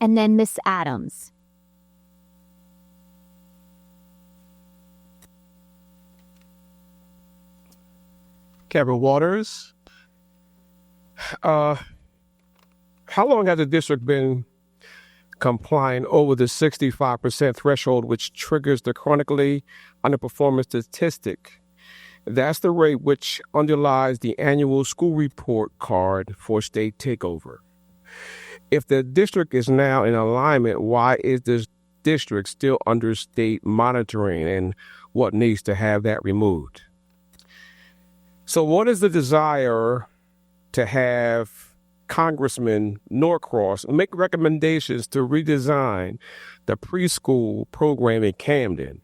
and then Miss Adams. Kevin Waters. How long has the district been complying over the 65% threshold, which triggers the chronically underperforming statistic? That's the rate which underlies the annual school report card for state takeover. If the district is now in alignment, why is this district still under state monitoring, and what needs to have that removed? So what is the desire to have Congressman Norcross make recommendations to redesign the preschool program in Camden?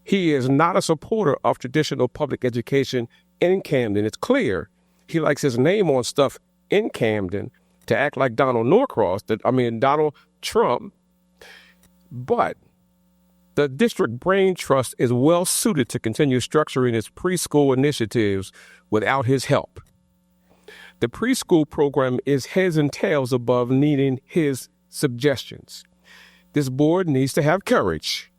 He is not a supporter of traditional public education in Camden. It's clear he likes his name on stuff in Camden to act like Donald Trump. But the district brain trust is well suited to continue structuring its preschool initiatives without his help. The preschool program is heads and tails above needing his suggestions. This board needs to have courage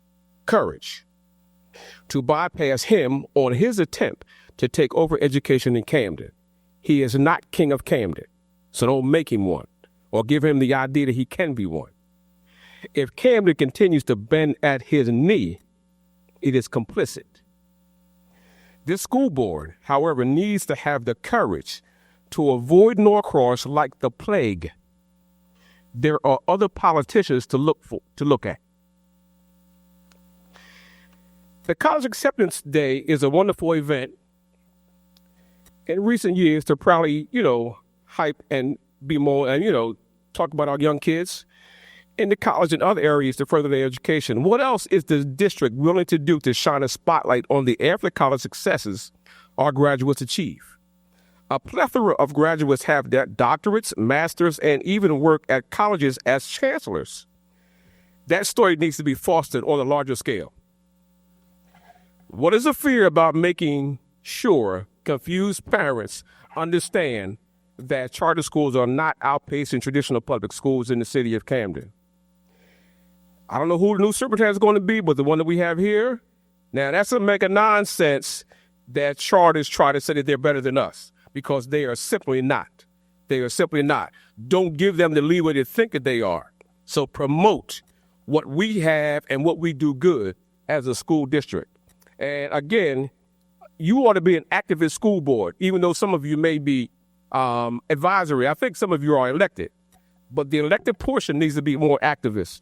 to bypass him on his attempt to take over education in Camden. He is not king of Camden, so don't make him one or give him the idea that he can be one. If Camden continues to bend at his knee, it is complicit. This school board, however, needs to have the courage to avoid Norcross like the plague. There are other politicians to look at. The College Acceptance Day is a wonderful event in recent years to proudly, hype and be more and, talk about our young kids in the college and other areas to further their education. What else is the district willing to do to shine a spotlight on the after-college successes our graduates achieve? A plethora of graduates have doctorates, masters, and even work at colleges as chancellors. That story needs to be fostered on a larger scale. What is the fear about making sure confused parents understand that charter schools are not outpacing traditional public schools in the city of Camden? I don't know who the new superintendent is going to be, but the one that we have here, now that's a mega nonsense that charters try to say that they're better than us, because they are simply not. They are simply not. Don't give them the leeway to think that they are. So promote what we have and what we do good as a school district. And again, you ought to be an activist school board, even though some of you may be advisory. I think some of you are elected, but the elected portion needs to be more activist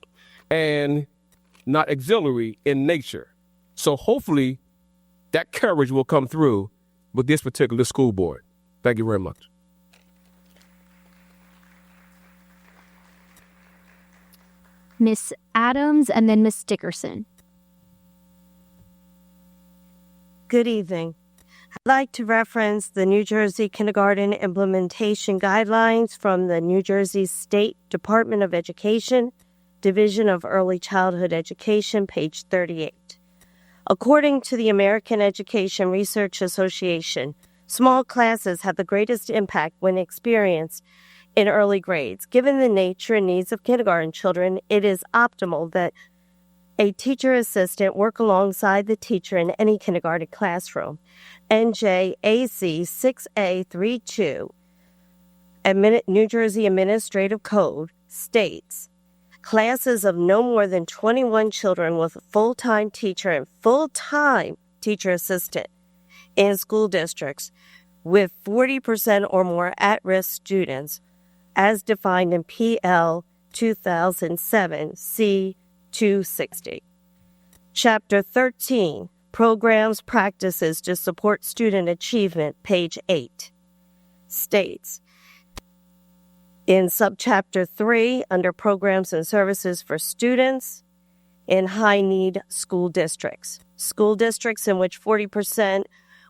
and not auxiliary in nature. So hopefully that courage will come through with this particular school board. Thank you very much. Miss Adams, and then Miss Dickerson. Good evening. I'd like to reference the New Jersey Kindergarten Implementation Guidelines from the New Jersey State Department of Education, Division of Early Childhood Education, page 38. According to the American Education Research Association, Small classes have the greatest impact when experienced in early grades. Given the nature and needs of kindergarten children, it is optimal that a teacher assistant work alongside the teacher in any kindergarten classroom. NJAC 6A32, New Jersey Administrative Code, states, classes of no more than 21 children with a full-time teacher and full-time teacher assistant in school districts with 40% or more at-risk students as defined in PL 2007 C260. Chapter 13, Programs, Practices to Support Student Achievement, page 8, states, in subchapter 3, under Programs and Services for Students in High-Need School Districts in which 40%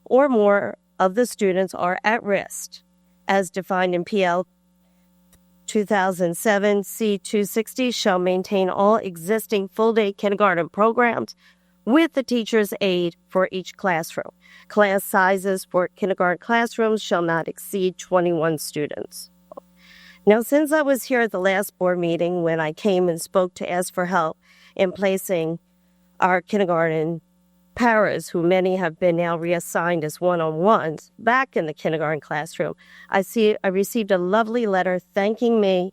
or more of the students are at risk, as defined in PL 2007 C260, shall maintain all existing full-day kindergarten programs with the teacher's aide for each classroom. Class sizes for kindergarten classrooms shall not exceed 21 students. Now, since I was here at the last board meeting when I came and spoke to ask for help in placing our kindergarten paras, who many have been now reassigned as one-on-ones, back in the kindergarten classroom, I received a lovely letter thanking me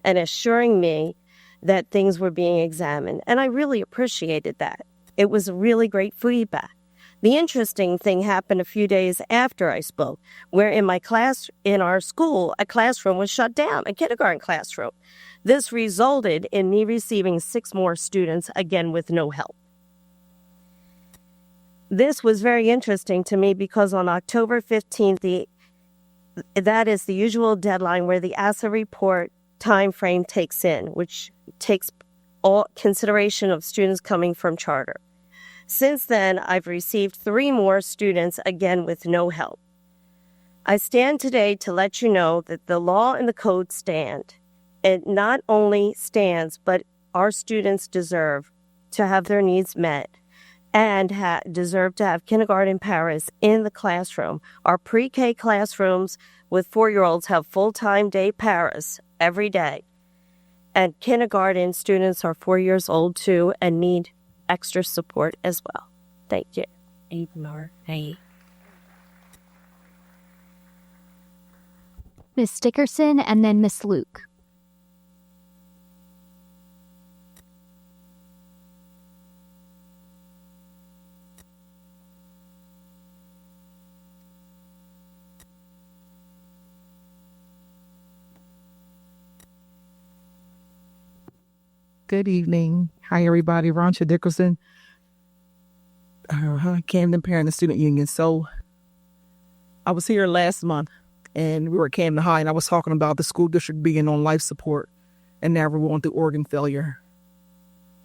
and assuring me that things were being examined, and I really appreciated that. It was really great feedback. The interesting thing happened a few days after I spoke, where in our school, a classroom was shut down, a kindergarten classroom. This resulted in me receiving 6 more students, again with no help. This was very interesting to me because on October 15th, that is the usual deadline where the ASA report time frame takes in, which takes all consideration of students coming from charter. Since then, I've received 3 more students, again with no help. I stand today to let you know that the law and the code stand. It not only stands, but our students deserve to have their needs met and deserve to have kindergarten paras in the classroom. Our pre-K classrooms with 4-year-olds have full-time day paras every day. And kindergarten students are 4 years old too and need extra support as well. Thank you. Miss Dickerson and then Miss Luke. Good evening. Hi, everybody. Roncha Dickerson, Camden Parent and Student Union. So I was here last month, and we were at Camden High, and I was talking about the school district being on life support, and now we're going through organ failure.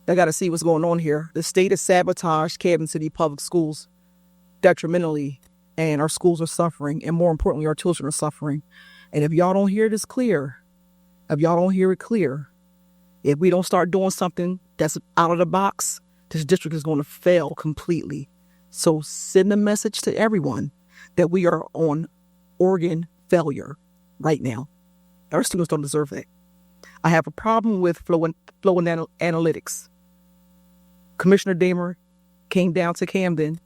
I got to see what's going on here. The state has sabotaged Camden City Public Schools detrimentally, and our schools are suffering, and more importantly, our children are suffering. And if y'all don't hear this clear, if y'all don't hear it clear, if we don't start doing something that's out of the box, this district is going to fail completely. So send a message to everyone that we are on organ failure right now. Our students don't deserve that. I have a problem with flow and analytics. Commissioner Damer came down to Camden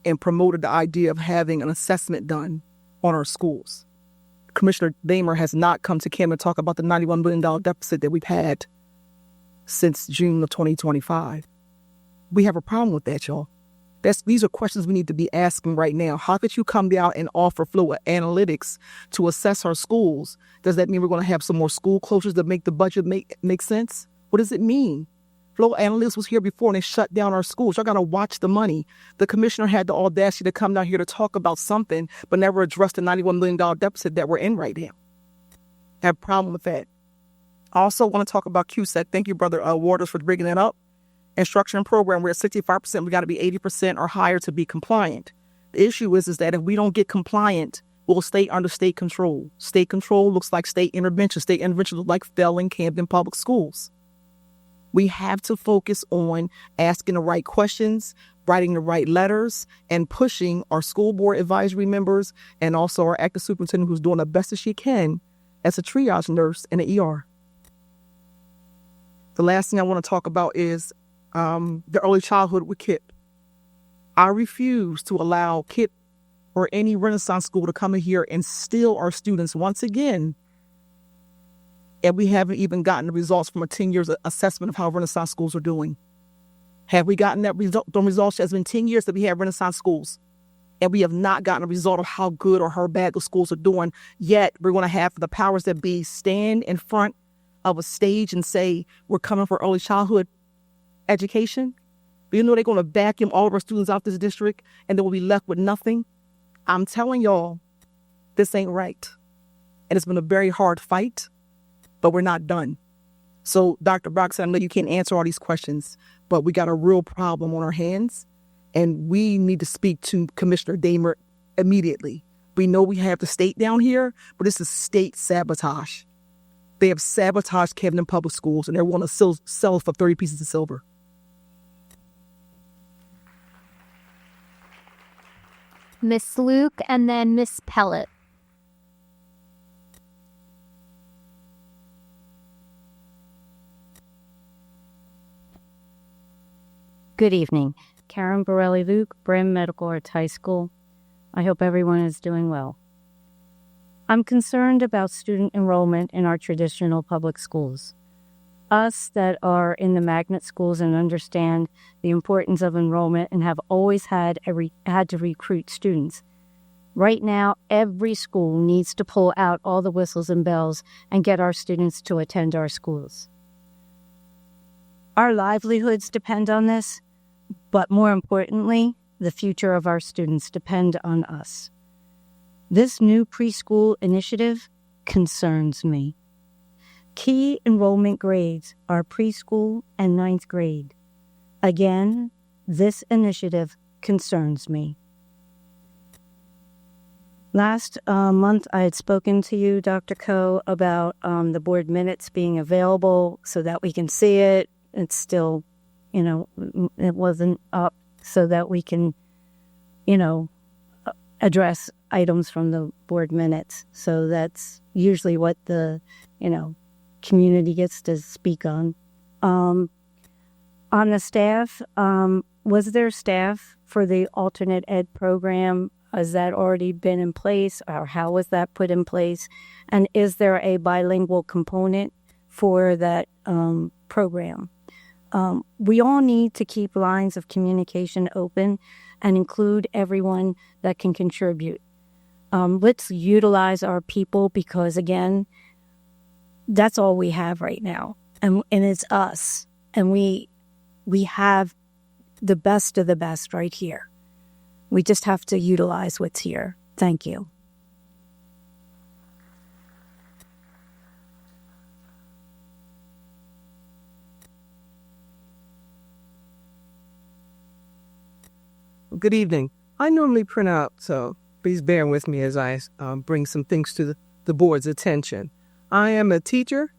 and promoted the idea of having an assessment done on our schools. Commissioner Damer has not come to Camden to talk about the $91 billion deficit that we've had since June of 2025. We have a problem with that, y'all. These are questions we need to be asking right now. How could you come out and offer flow analytics to assess our schools? Does that mean we're going to have some more school closures that make the budget make sense? What does it mean? Flow analytics was here before and they shut down our schools. Y'all got to watch the money. The commissioner had the audacity to come down here to talk about something, but never address the $91 million deficit that we're in right now. I have a problem with that. I also want to talk about QSEC. Thank you, Brother Waters, for bringing that up. Instruction program, we're at 65%. We got to be 80% or higher to be compliant. The issue is that if we don't get compliant, we'll stay under state control. State control looks like state intervention. State intervention looks like failing Camden Public Schools. We have to focus on asking the right questions writing the right letters, and pushing our school board advisory members and also our active superintendent who's doing the best that she can as a triage nurse in the ER. The last thing I want to talk about is the early childhood with KIP. I refuse to allow KIP or any Renaissance school to come in here and steal our students once again. And we haven't even gotten the results from a 10 years assessment of how Renaissance schools are doing. Have we gotten that result? The results? It's been 10 years that we have Renaissance schools, and we have not gotten a result of how good or how bad the schools are doing. Yet we're going to have the powers that be stand in front of a stage and say, we're coming for early childhood education. You know they're going to vacuum all of our students out this district, and then we'll be left with nothing. I'm telling y'all, this ain't right. And it's been a very hard fight, but we're not done. So, Dr. Brock said, I know you can't answer all these questions, but we got a real problem on our hands, and we need to speak to Commissioner Damer immediately. We know we have the state down here, but this is state sabotage. They have sabotaged Camden Public Schools, and they want to sell for 30 pieces of silver. Miss Luke and then Miss Pellet. Good evening. Karen Borelli-Luke, Brim Medical Arts High School. I hope everyone is doing well. I'm concerned about student enrollment in our traditional public schools. Us that are in the magnet schools and understand the importance of enrollment and have always had to recruit students. Right now, every school needs to pull out all the whistles and bells and get our students to attend our schools. Our livelihoods depend on this, but more importantly, the future of our students depend on us. This new preschool initiative concerns me. Key enrollment grades are preschool and 9th grade. Again, this initiative concerns me. Last month, I had spoken to you, Dr. Coe, about the board minutes being available so that we can see it. It's still, it wasn't up so that we can, address items from the board minutes. So that's usually what the, community gets to speak on. On the staff, was there staff for the alternate ed program? Has that already been in place, or how was that put in place? And is there a bilingual component for that program? We all need to keep lines of communication open and include everyone that can contribute. Let's utilize our people because, again, that's all we have right now. And it's us. And we have the best of the best right here. We just have to utilize what's here. Thank you. Good evening. I normally print out, so please bear with me as I bring some things to the board's attention. I am a teacher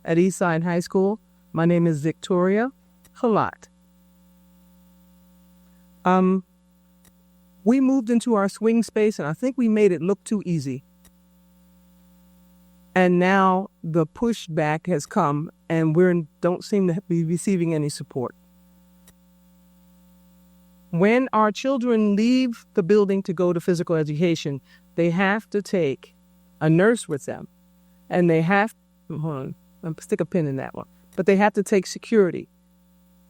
at Eastside High School. My name is Victoria Halat. We moved into our swing space, and I think we made it look too easy. And now the pushback has come, and we don't seem to be receiving any support. When our children leave the building to go to physical education, they have to take a nurse with them. And they have, stick a pin in that one, but they have to take security.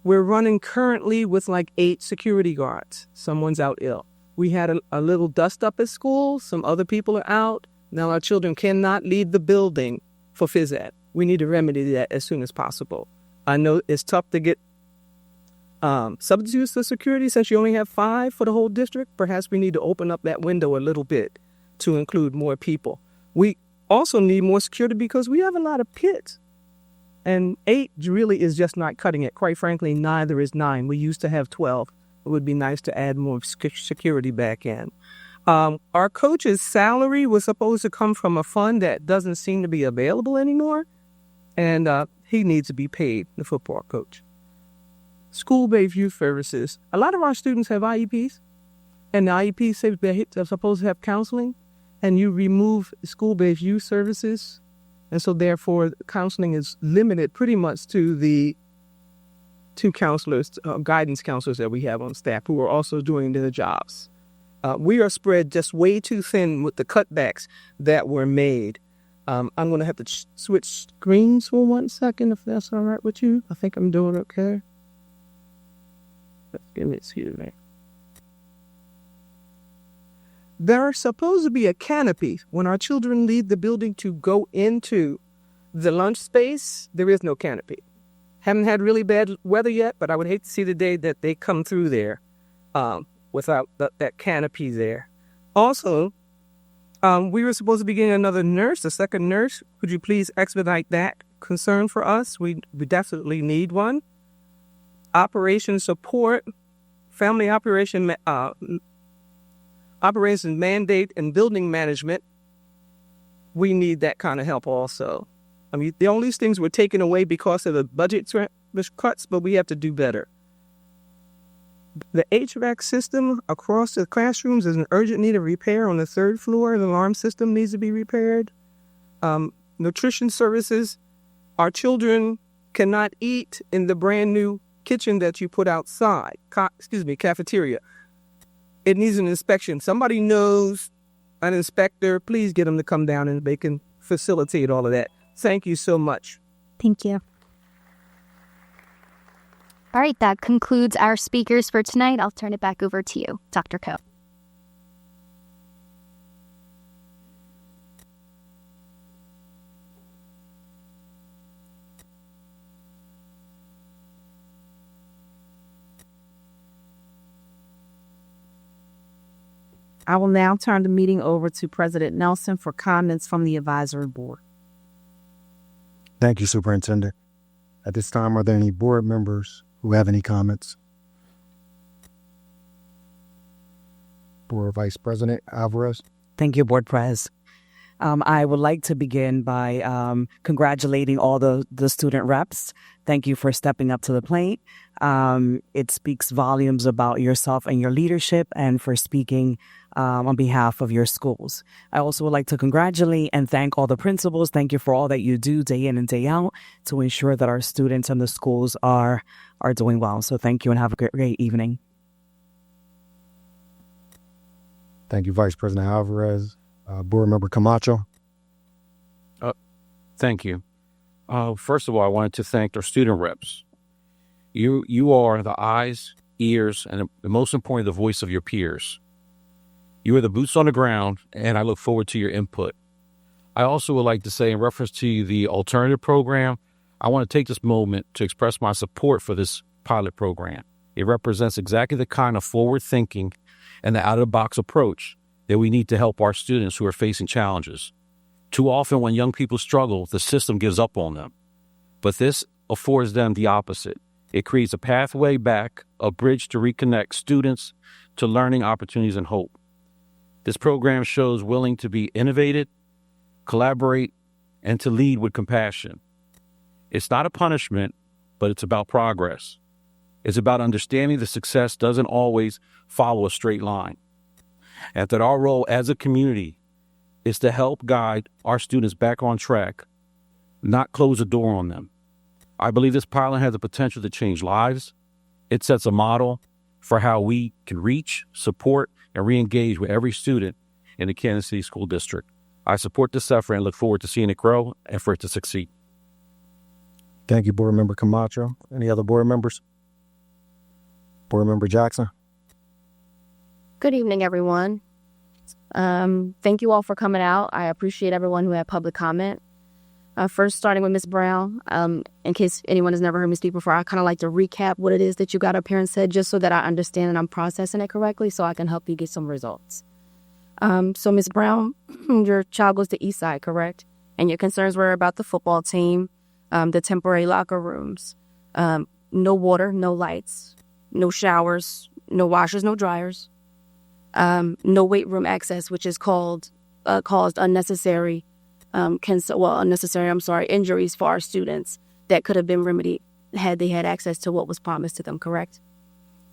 We're running currently with like 8 security guards. Someone's out ill. We had a little dust up at school. Some other people are out. Now our children cannot leave the building for phys ed. We need to remedy that as soon as possible. I know it's tough to get substitutes for security since you only have 5 for the whole district. Perhaps we need to open up that window a little bit to include more people. We also need more security because we have a lot of kids. And 8 really is just not cutting it. Quite frankly, neither is 9. We used to have 12. It would be nice to add more security back in. Our coach's salary was supposed to come from a fund that doesn't seem to be available anymore. And he needs to be paid, the football coach. school-based youth services. A lot of our students have IEPs, and the IEPs say they're supposed to have counseling, and you remove school-based youth services, and so therefore counseling is limited pretty much to the two counselors, guidance counselors that we have on staff who are also doing their jobs. We are spread just way too thin with the cutbacks that were made. I'm going to have to switch screens for 1 second, if that's all right with you. I think I'm doing okay. Excuse me. There's supposed to be a canopy when our children leave the building to go into the lunch space. There is no canopy. Haven't had really bad weather yet, but I would hate to see the day that they come through there without that canopy there. Also, we were supposed to be getting another nurse, a second nurse. Could you please expedite that concern for us? We definitely need one. Operation support, family operations mandate, and building management. We need that kind of help also. I mean, all these things were taken away because of the budget cuts, but we have to do better. The HVAC system across the classrooms is an urgent need of repair on the 3rd floor. The alarm system needs to be repaired. Nutrition services. Our children cannot eat in the brand new kitchen that you put outside. Cafeteria. It needs an inspection. Somebody knows an inspector. Please get them to come down and they can facilitate all of that. Thank you so much. Thank you. All right, that concludes our speakers for tonight. I'll turn it back over to you, Dr. Coe. I will now turn the meeting over to President Nelson for comments from the advisory board. Thank you, Superintendent. At this time, are there any board members who have any comments? Board Vice President Alvarez. Thank you, Board Pres. I would like to begin by congratulating all the student reps. Thank you for stepping up to the plate. It speaks volumes about yourself and your leadership and for speaking on behalf of your schools. I also would like to congratulate and thank all the principals. Thank you for all that you do day in and day out to ensure that our students and the schools are doing well. So thank you and have a great evening. Thank you, Vice President Alvarez. Board Member Camacho. Thank you. First of all, I wanted to thank our student reps. You are the eyes, ears, and most importantly, the voice of your peers. You are the boots on the ground, and I look forward to your input. I also would like to say, in reference to the alternative program, I want to take this moment to express my support for this pilot program. It represents exactly the kind of forward thinking and the out-of-the-box approach that we need to help our students who are facing challenges. Too often when young people struggle, the system gives up on them. But this affords them the opposite. It creates a pathway back, a bridge to reconnect students to learning opportunities and hope. This program shows willing to be innovative, collaborate, and to lead with compassion. It's not a punishment, but it's about progress. It's about understanding that success doesn't always follow a straight line, and that our role as a community is to help guide our students back on track, not close the door on them. I believe this pilot has the potential to change lives. It sets a model for how we can reach, support, and re-engage with every student in the Camden City School District. I support this effort and look forward to seeing it grow and for it to succeed. Thank you, Board Member Camacho. Any other board members? Board Member Jackson. Good evening, everyone. Thank you all for coming out. I appreciate everyone who had public comment. First, starting with Ms. Brown, in case anyone has never heard me speak before, I kind of like to recap what it is that you got up here and said, just so that I understand and I'm processing it correctly so I can help you get some results. So, Ms. Brown, your child goes to Eastside, correct? And your concerns were about the football team, the temporary locker rooms, no water, no lights, no showers, no washers, no dryers, no weight room access, which is caused unnecessary injuries for our students that could have been remedied had they had access to what was promised to them, correct?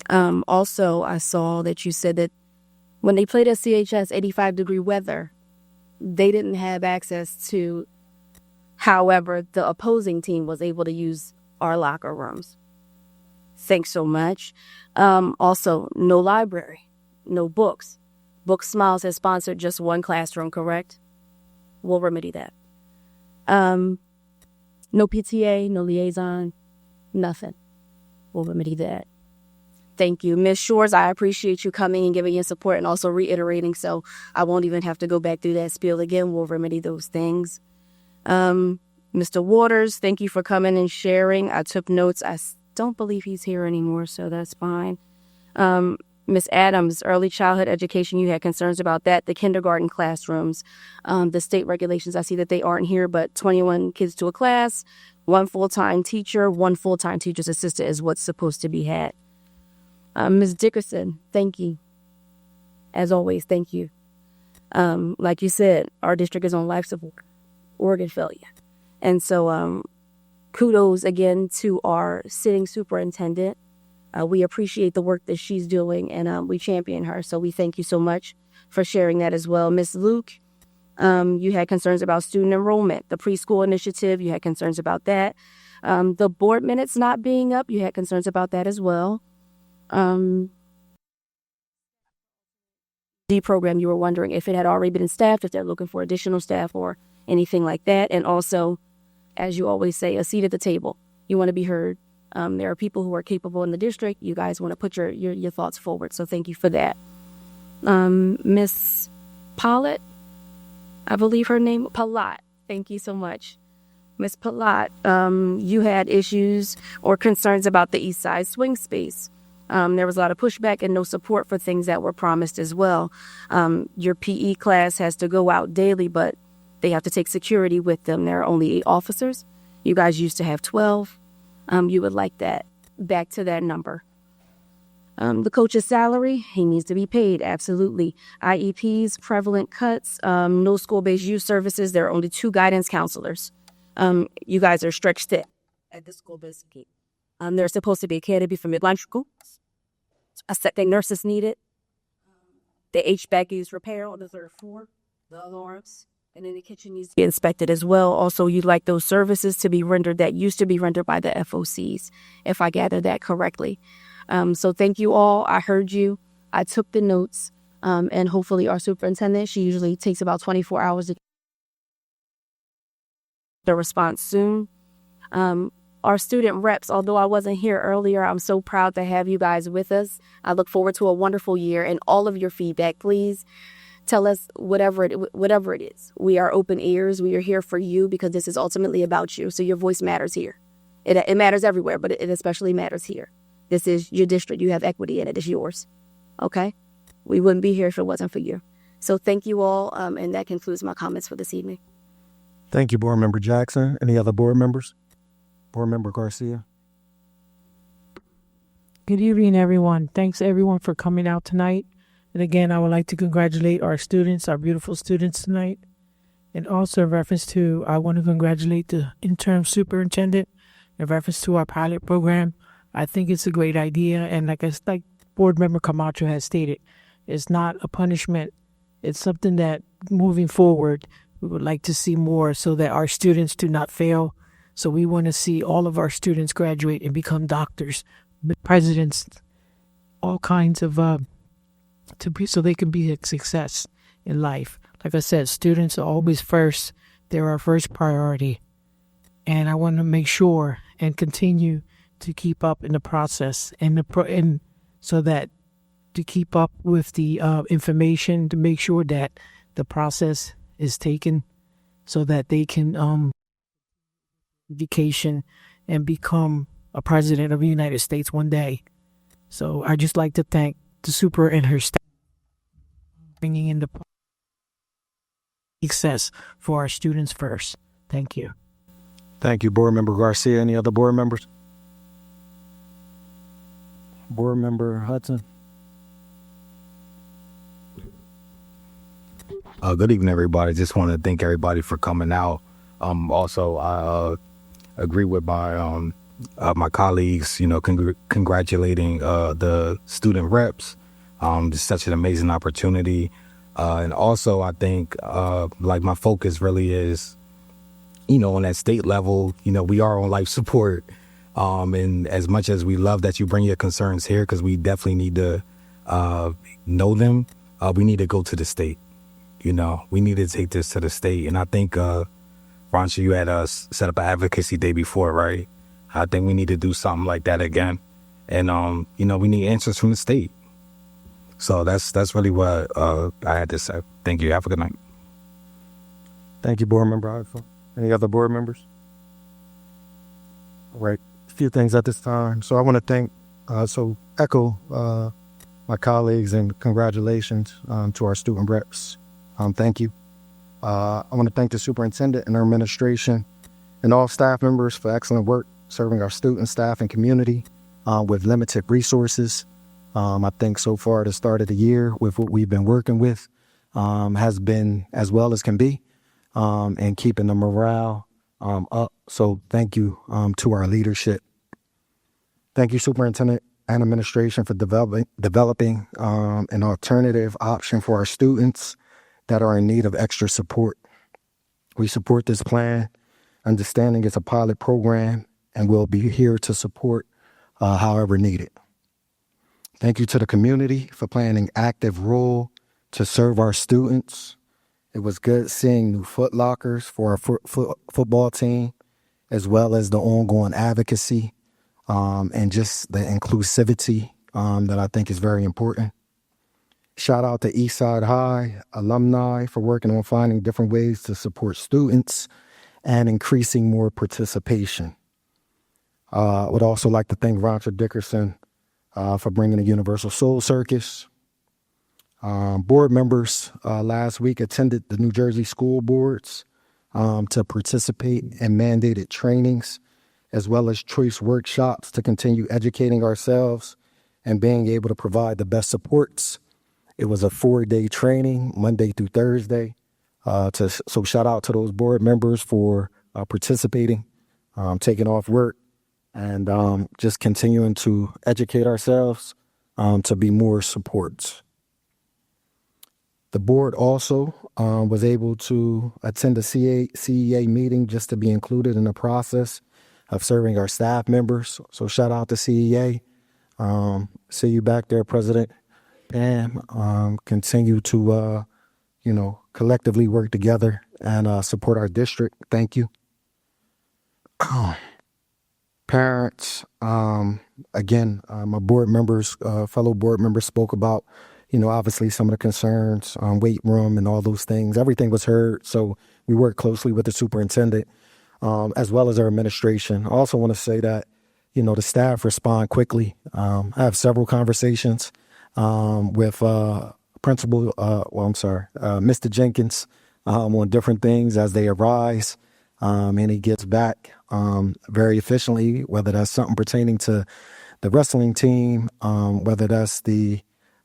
Also, I saw that you said that when they played at CHS 85-degree weather, they didn't have access to, however, the opposing team was able to use our locker rooms. Thanks so much. Also, no library, no books. Book Smiles has sponsored just one classroom, correct? We'll remedy that. No PTA, no liaison, nothing. We'll remedy that. Thank you. Ms. Shores, I appreciate you coming and giving your support and also reiterating, so I won't even have to go back through that spiel again. We'll remedy those things. Mr. Waters, thank you for coming and sharing. I took notes. I don't believe he's here anymore, so that's fine. Ms. Adams, early childhood education, you had concerns about that. The kindergarten classrooms, the state regulations, I see that they aren't here, but 21 kids to a class, one full-time teacher, one full-time teacher's assistant is what's supposed to be had. Ms. Dickerson, thank you. As always, thank you. Like you said, our district is on life support, organ failure. And so kudos again to our sitting superintendent. We appreciate the work that she's doing, and we champion her. So we thank you so much for sharing that as well. Ms. Luke, you had concerns about student enrollment. The preschool initiative, you had concerns about that. The board minutes not being up, you had concerns about that as well. D program, you were wondering if it had already been staffed, if they're looking for additional staff or anything like that. And also, as you always say, a seat at the table. You want to be heard. There are people who are capable in the district. You guys want to put your thoughts forward. So thank you for that. Miss Pollitt, I believe her name, Palat. Thank you so much. Miss Palat, you had issues or concerns about the East Side swing space. There was a lot of pushback and no support for things that were promised as well. Your PE class has to go out daily, but they have to take security with them. There are only 8 officers. You guys used to have 12. You would like that back to that number. The coach's salary, he needs to be paid, absolutely. IEPs, prevalent cuts, no school-based youth services. There are only 2 guidance counselors. You guys are stretched thin at the school-based gate. There's supposed to be a academy for midline schools. A septic nurse is needed. The HVAC is repair on the 3rd floor. The alarms. And then the kitchen needs to be inspected as well. Also, you'd like those services to be rendered that used to be rendered by the FOCs, if I gather that correctly. So thank you all. I heard you. I took the notes. And hopefully our superintendent, she usually takes about 24 hours to the response soon. Our student reps, although I wasn't here earlier, I'm so proud to have you guys with us. I look forward to a wonderful year and all of your feedback. Please tell us whatever it is. We are open ears. We are here for you because this is ultimately about you. So your voice matters here. It matters everywhere, but it especially matters here. This is your district. You have equity in it. It's yours. Okay? We wouldn't be here if it wasn't for you. So thank you all, and that concludes my comments for this evening. Thank you, Board Member Jackson. Any other board members? Board Member Garcia. Good evening, everyone. Thanks, everyone, for coming out tonight. And again, I would like to congratulate our students, our beautiful students tonight. And also in reference to, I want to congratulate the interim superintendent in reference to our pilot program. I think it's a great idea. And like Board Member Camacho has stated, it's not a punishment. It's something that moving forward, we would like to see more so that our students do not fail. So we want to see all of our students graduate and become doctors, presidents, all kinds of, so they can be a success in life. Like I said, students are always first. They're our first priority. And I want to make sure and continue to keep up in the process and so that to keep up with the information, to make sure that the process is taken so that they can education and become a president of the United States one day. So I just like to thank the super and her staff bringing in the success for our students first. Thank you. Thank you, Board Member Garcia. Any other board members? Board Member Hudson. Good evening, everybody. Just want to thank everybody for coming out. Also, I agree with my my colleagues, congratulating the student reps. It's such an amazing opportunity. And also, I think, my focus really is, on that state level, we are on life support. And as much as we love that you bring your concerns here, because we definitely need to know them, we need to go to the state. We need to take this to the state. And I think, Rancha, you had set up an advocacy day before, right? I think we need to do something like that again. And, we need answers from the state. So that's really what I had to say. Thank you. Have a good night. Thank you, Board Member Ifill. Any other board members? All right. A few things at this time. So I want to echo my colleagues and congratulations to our student reps. Thank you. I want to thank the superintendent and our administration and all staff members for excellent work serving our students, staff, and community with limited resources. I think so far the start of the year with what we've been working with has been as well as can be and keeping the morale up. So thank you to our leadership. Thank you, superintendent and administration, for developing an alternative option for our students that are in need of extra support. We support this plan, understanding it's a pilot program, and we'll be here to support however needed. Thank you to the community for playing an active role to serve our students. It was good seeing new foot lockers for our football team, as well as the ongoing advocacy and just the inclusivity that I think is very important. Shout out to Eastside High alumni for working on finding different ways to support students and increasing more participation. I would also like to thank Rancha Dickerson for bringing the Universal Soul Circus. Board members last week attended the New Jersey school boards to participate in mandated trainings, as well as choice workshops to continue educating ourselves and being able to provide the best supports. It was a 4-day training, Monday through Thursday. So shout out to those board members for participating, taking off work, and just continuing to educate ourselves to be more supports. The board also was able to attend a CEA meeting just to be included in the process of serving our staff members. So shout out to CEA. See you back there, President Pam. Continue to, collectively work together and support our district. Thank you. Parents, again, my board members, fellow board members spoke about, obviously some of the concerns, weight room and all those things. Everything was heard. So we worked closely with the superintendent as well as our administration. I also want to say that, the staff respond quickly. I have several conversations with Principal, Mr. Jenkins on different things as they arise. And he gets back very efficiently, whether that's something pertaining to the wrestling team, whether that's the,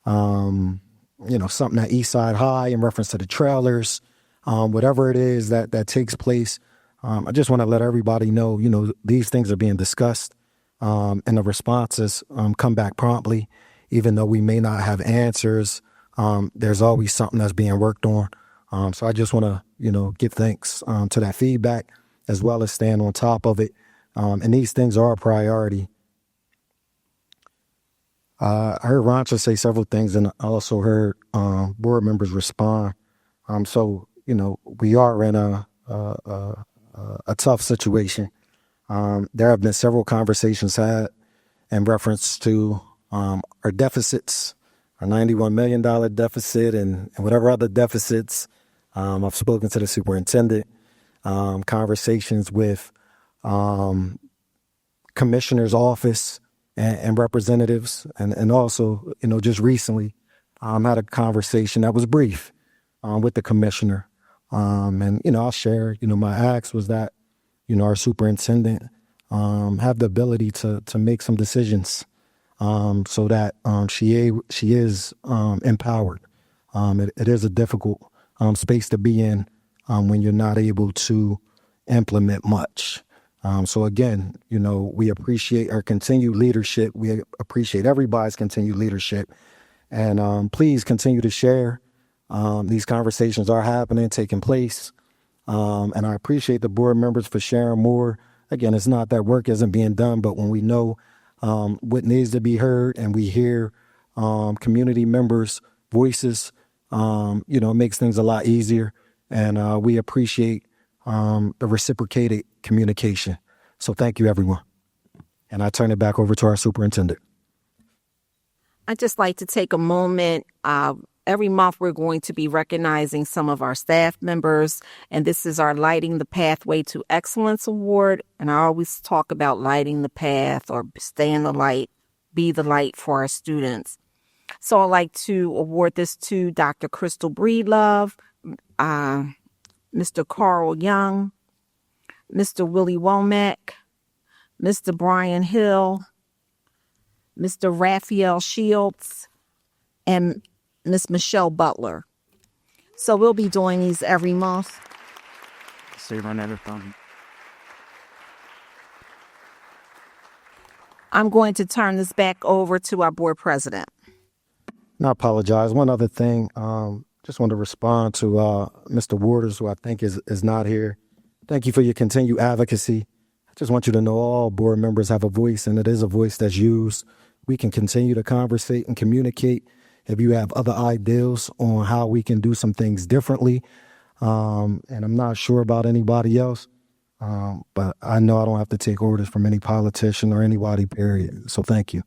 something at Eastside High in reference to the trailers, whatever it is that takes place. I just want to let everybody know, these things are being discussed and the responses come back promptly. Even though we may not have answers, there's always something that's being worked on. So I just want to, give thanks to that feedback as well as staying on top of it. And these things are a priority. I heard Rancha say several things, and I also heard board members respond. So, we are in a tough situation. There have been several conversations had in reference to our deficits, our $91 million deficit and whatever other deficits. I've spoken to the superintendent, conversations with commissioner's office and representatives. And also, just recently, had a conversation that was brief with the commissioner. And, I'll share, my ask was that, our superintendent have the ability to make some decisions so that she is empowered. It is a difficult space to be in when you're not able to implement much. So again, we appreciate our continued leadership. We appreciate everybody's continued leadership. And please continue to share. These conversations are happening, taking place. And I appreciate the board members for sharing more. Again, it's not that work isn't being done, but when we know what needs to be heard and we hear community members' voices, it makes things a lot easier. And we appreciate the reciprocated communication. So thank you, everyone. And I turn it back over to our superintendent. I'd just like to take a moment. Every month, we're going to be recognizing some of our staff members, and this is our Lighting the Pathway to Excellence Award. And I always talk about lighting the path or stay in the light, be the light for our students. So I'd like to award this to Dr. Crystal Breedlove, Mr. Carl Young, Mr. Willie Womack, Mr. Brian Hill, Mr. Raphael Shields, and Miss Michelle Butler. So we'll be doing these every month. I'm going to turn this back over to our board president. I apologize. One other thing, just want to respond to Mr. Waters, who I think is not here. Thank you for your continued advocacy. I just want you to know all board members have a voice, and it is a voice that's used. We can continue to conversate and communicate. If you have other ideas on how we can do some things differently, and I'm not sure about anybody else, but I know I don't have to take orders from any politician or anybody, period. So thank you.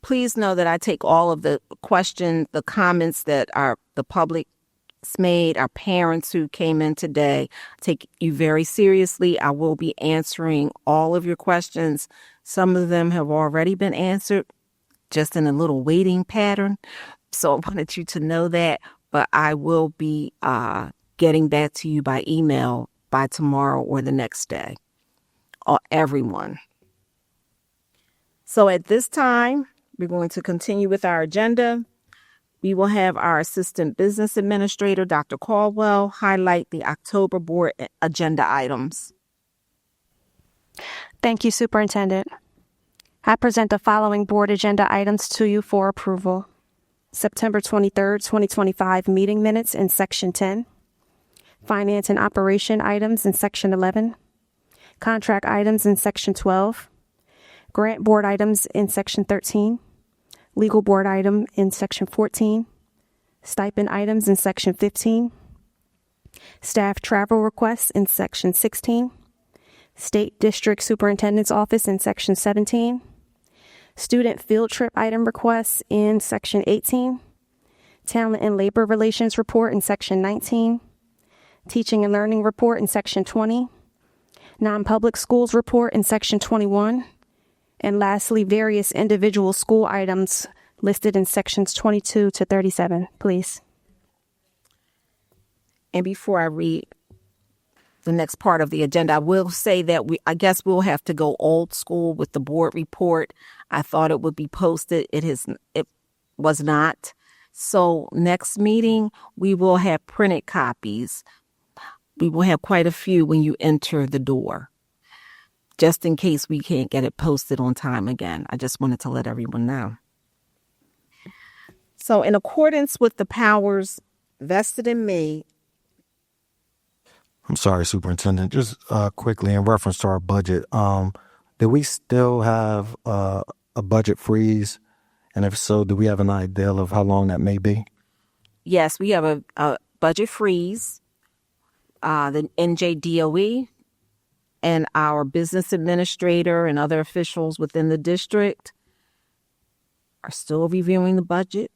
Please know that I take all of the questions, the comments that the public made, our parents who came in today, take you very seriously. I will be answering all of your questions. Some of them have already been answered, just in a little waiting pattern. So I wanted you to know that, but I will be getting back to you by email by tomorrow or the next day, everyone. So at this time, we're going to continue with our agenda. We will have our Assistant Business Administrator, Dr. Caldwell, highlight the October board agenda items. Thank you, Superintendent. I present the following board agenda items to you for approval. September 23rd, 2025 meeting minutes in Section 10. Finance and operation items in Section 11. Contract items in Section 12. Grant board items in Section 13. Legal board item in Section 14. Stipend items in Section 15. Staff travel requests in Section 16. State District Superintendent's Office in Section 17. Student field trip item requests in Section 18. Talent and Labor Relations Report in Section 19. Teaching and Learning Report in Section 20. Non-Public Schools Report in Section 21. And lastly, various individual school items listed in Sections 22 to 37, please. And before I read the next part of the agenda, I will say that I guess we'll have to go old school with the board report. I thought it would be posted. It was not. So next meeting, we will have printed copies. We will have quite a few when you enter the door, just in case we can't get it posted on time again. I just wanted to let everyone know. So in accordance with the powers vested in me, I'm sorry, Superintendent. Just quickly in reference to our budget, do we still have a budget freeze? And if so, do we have an idea of how long that may be? yes, we have a budget freeze. The NJDOE and our business administrator and other officials within the district are still reviewing the budget,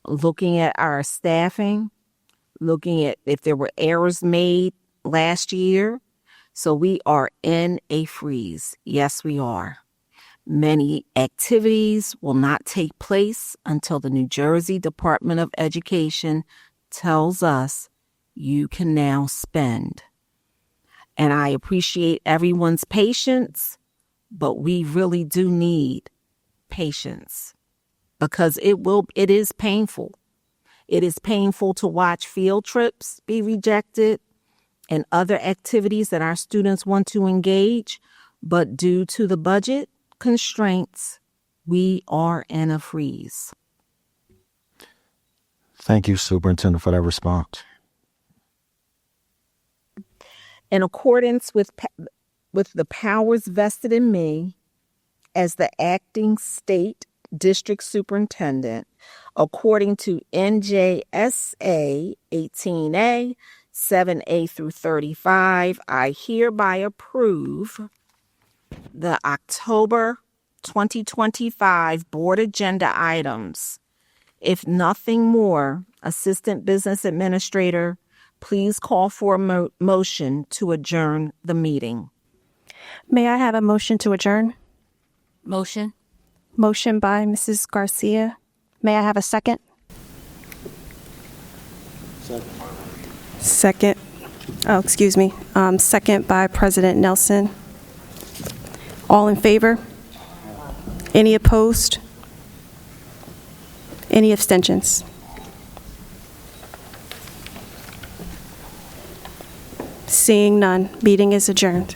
looking at our staffing, looking at if there were errors made last year. So we are in a freeze. Yes, we are. Many activities will not take place until the New Jersey Department of Education tells us you can now spend. And I appreciate everyone's patience, but we really do need patience because it is painful. It is painful to watch field trips be rejected. and other activities that our students want to engage, but due to the budget constraints, we are in a freeze. Thank you, Superintendent, for that response. In accordance with the powers vested in me as the acting state district superintendent, according to NJSA 18A 7A through 35, I hereby approve the October 2025 board agenda items. If nothing more, Assistant Business Administrator, please call for a motion to adjourn the meeting. May I have a motion to adjourn? Motion. Motion by Mrs. Garcia. May I have a second? Second. Oh, excuse me. Second by President Nelson. All in favor? Any opposed? Any abstentions? Seeing none, meeting is adjourned.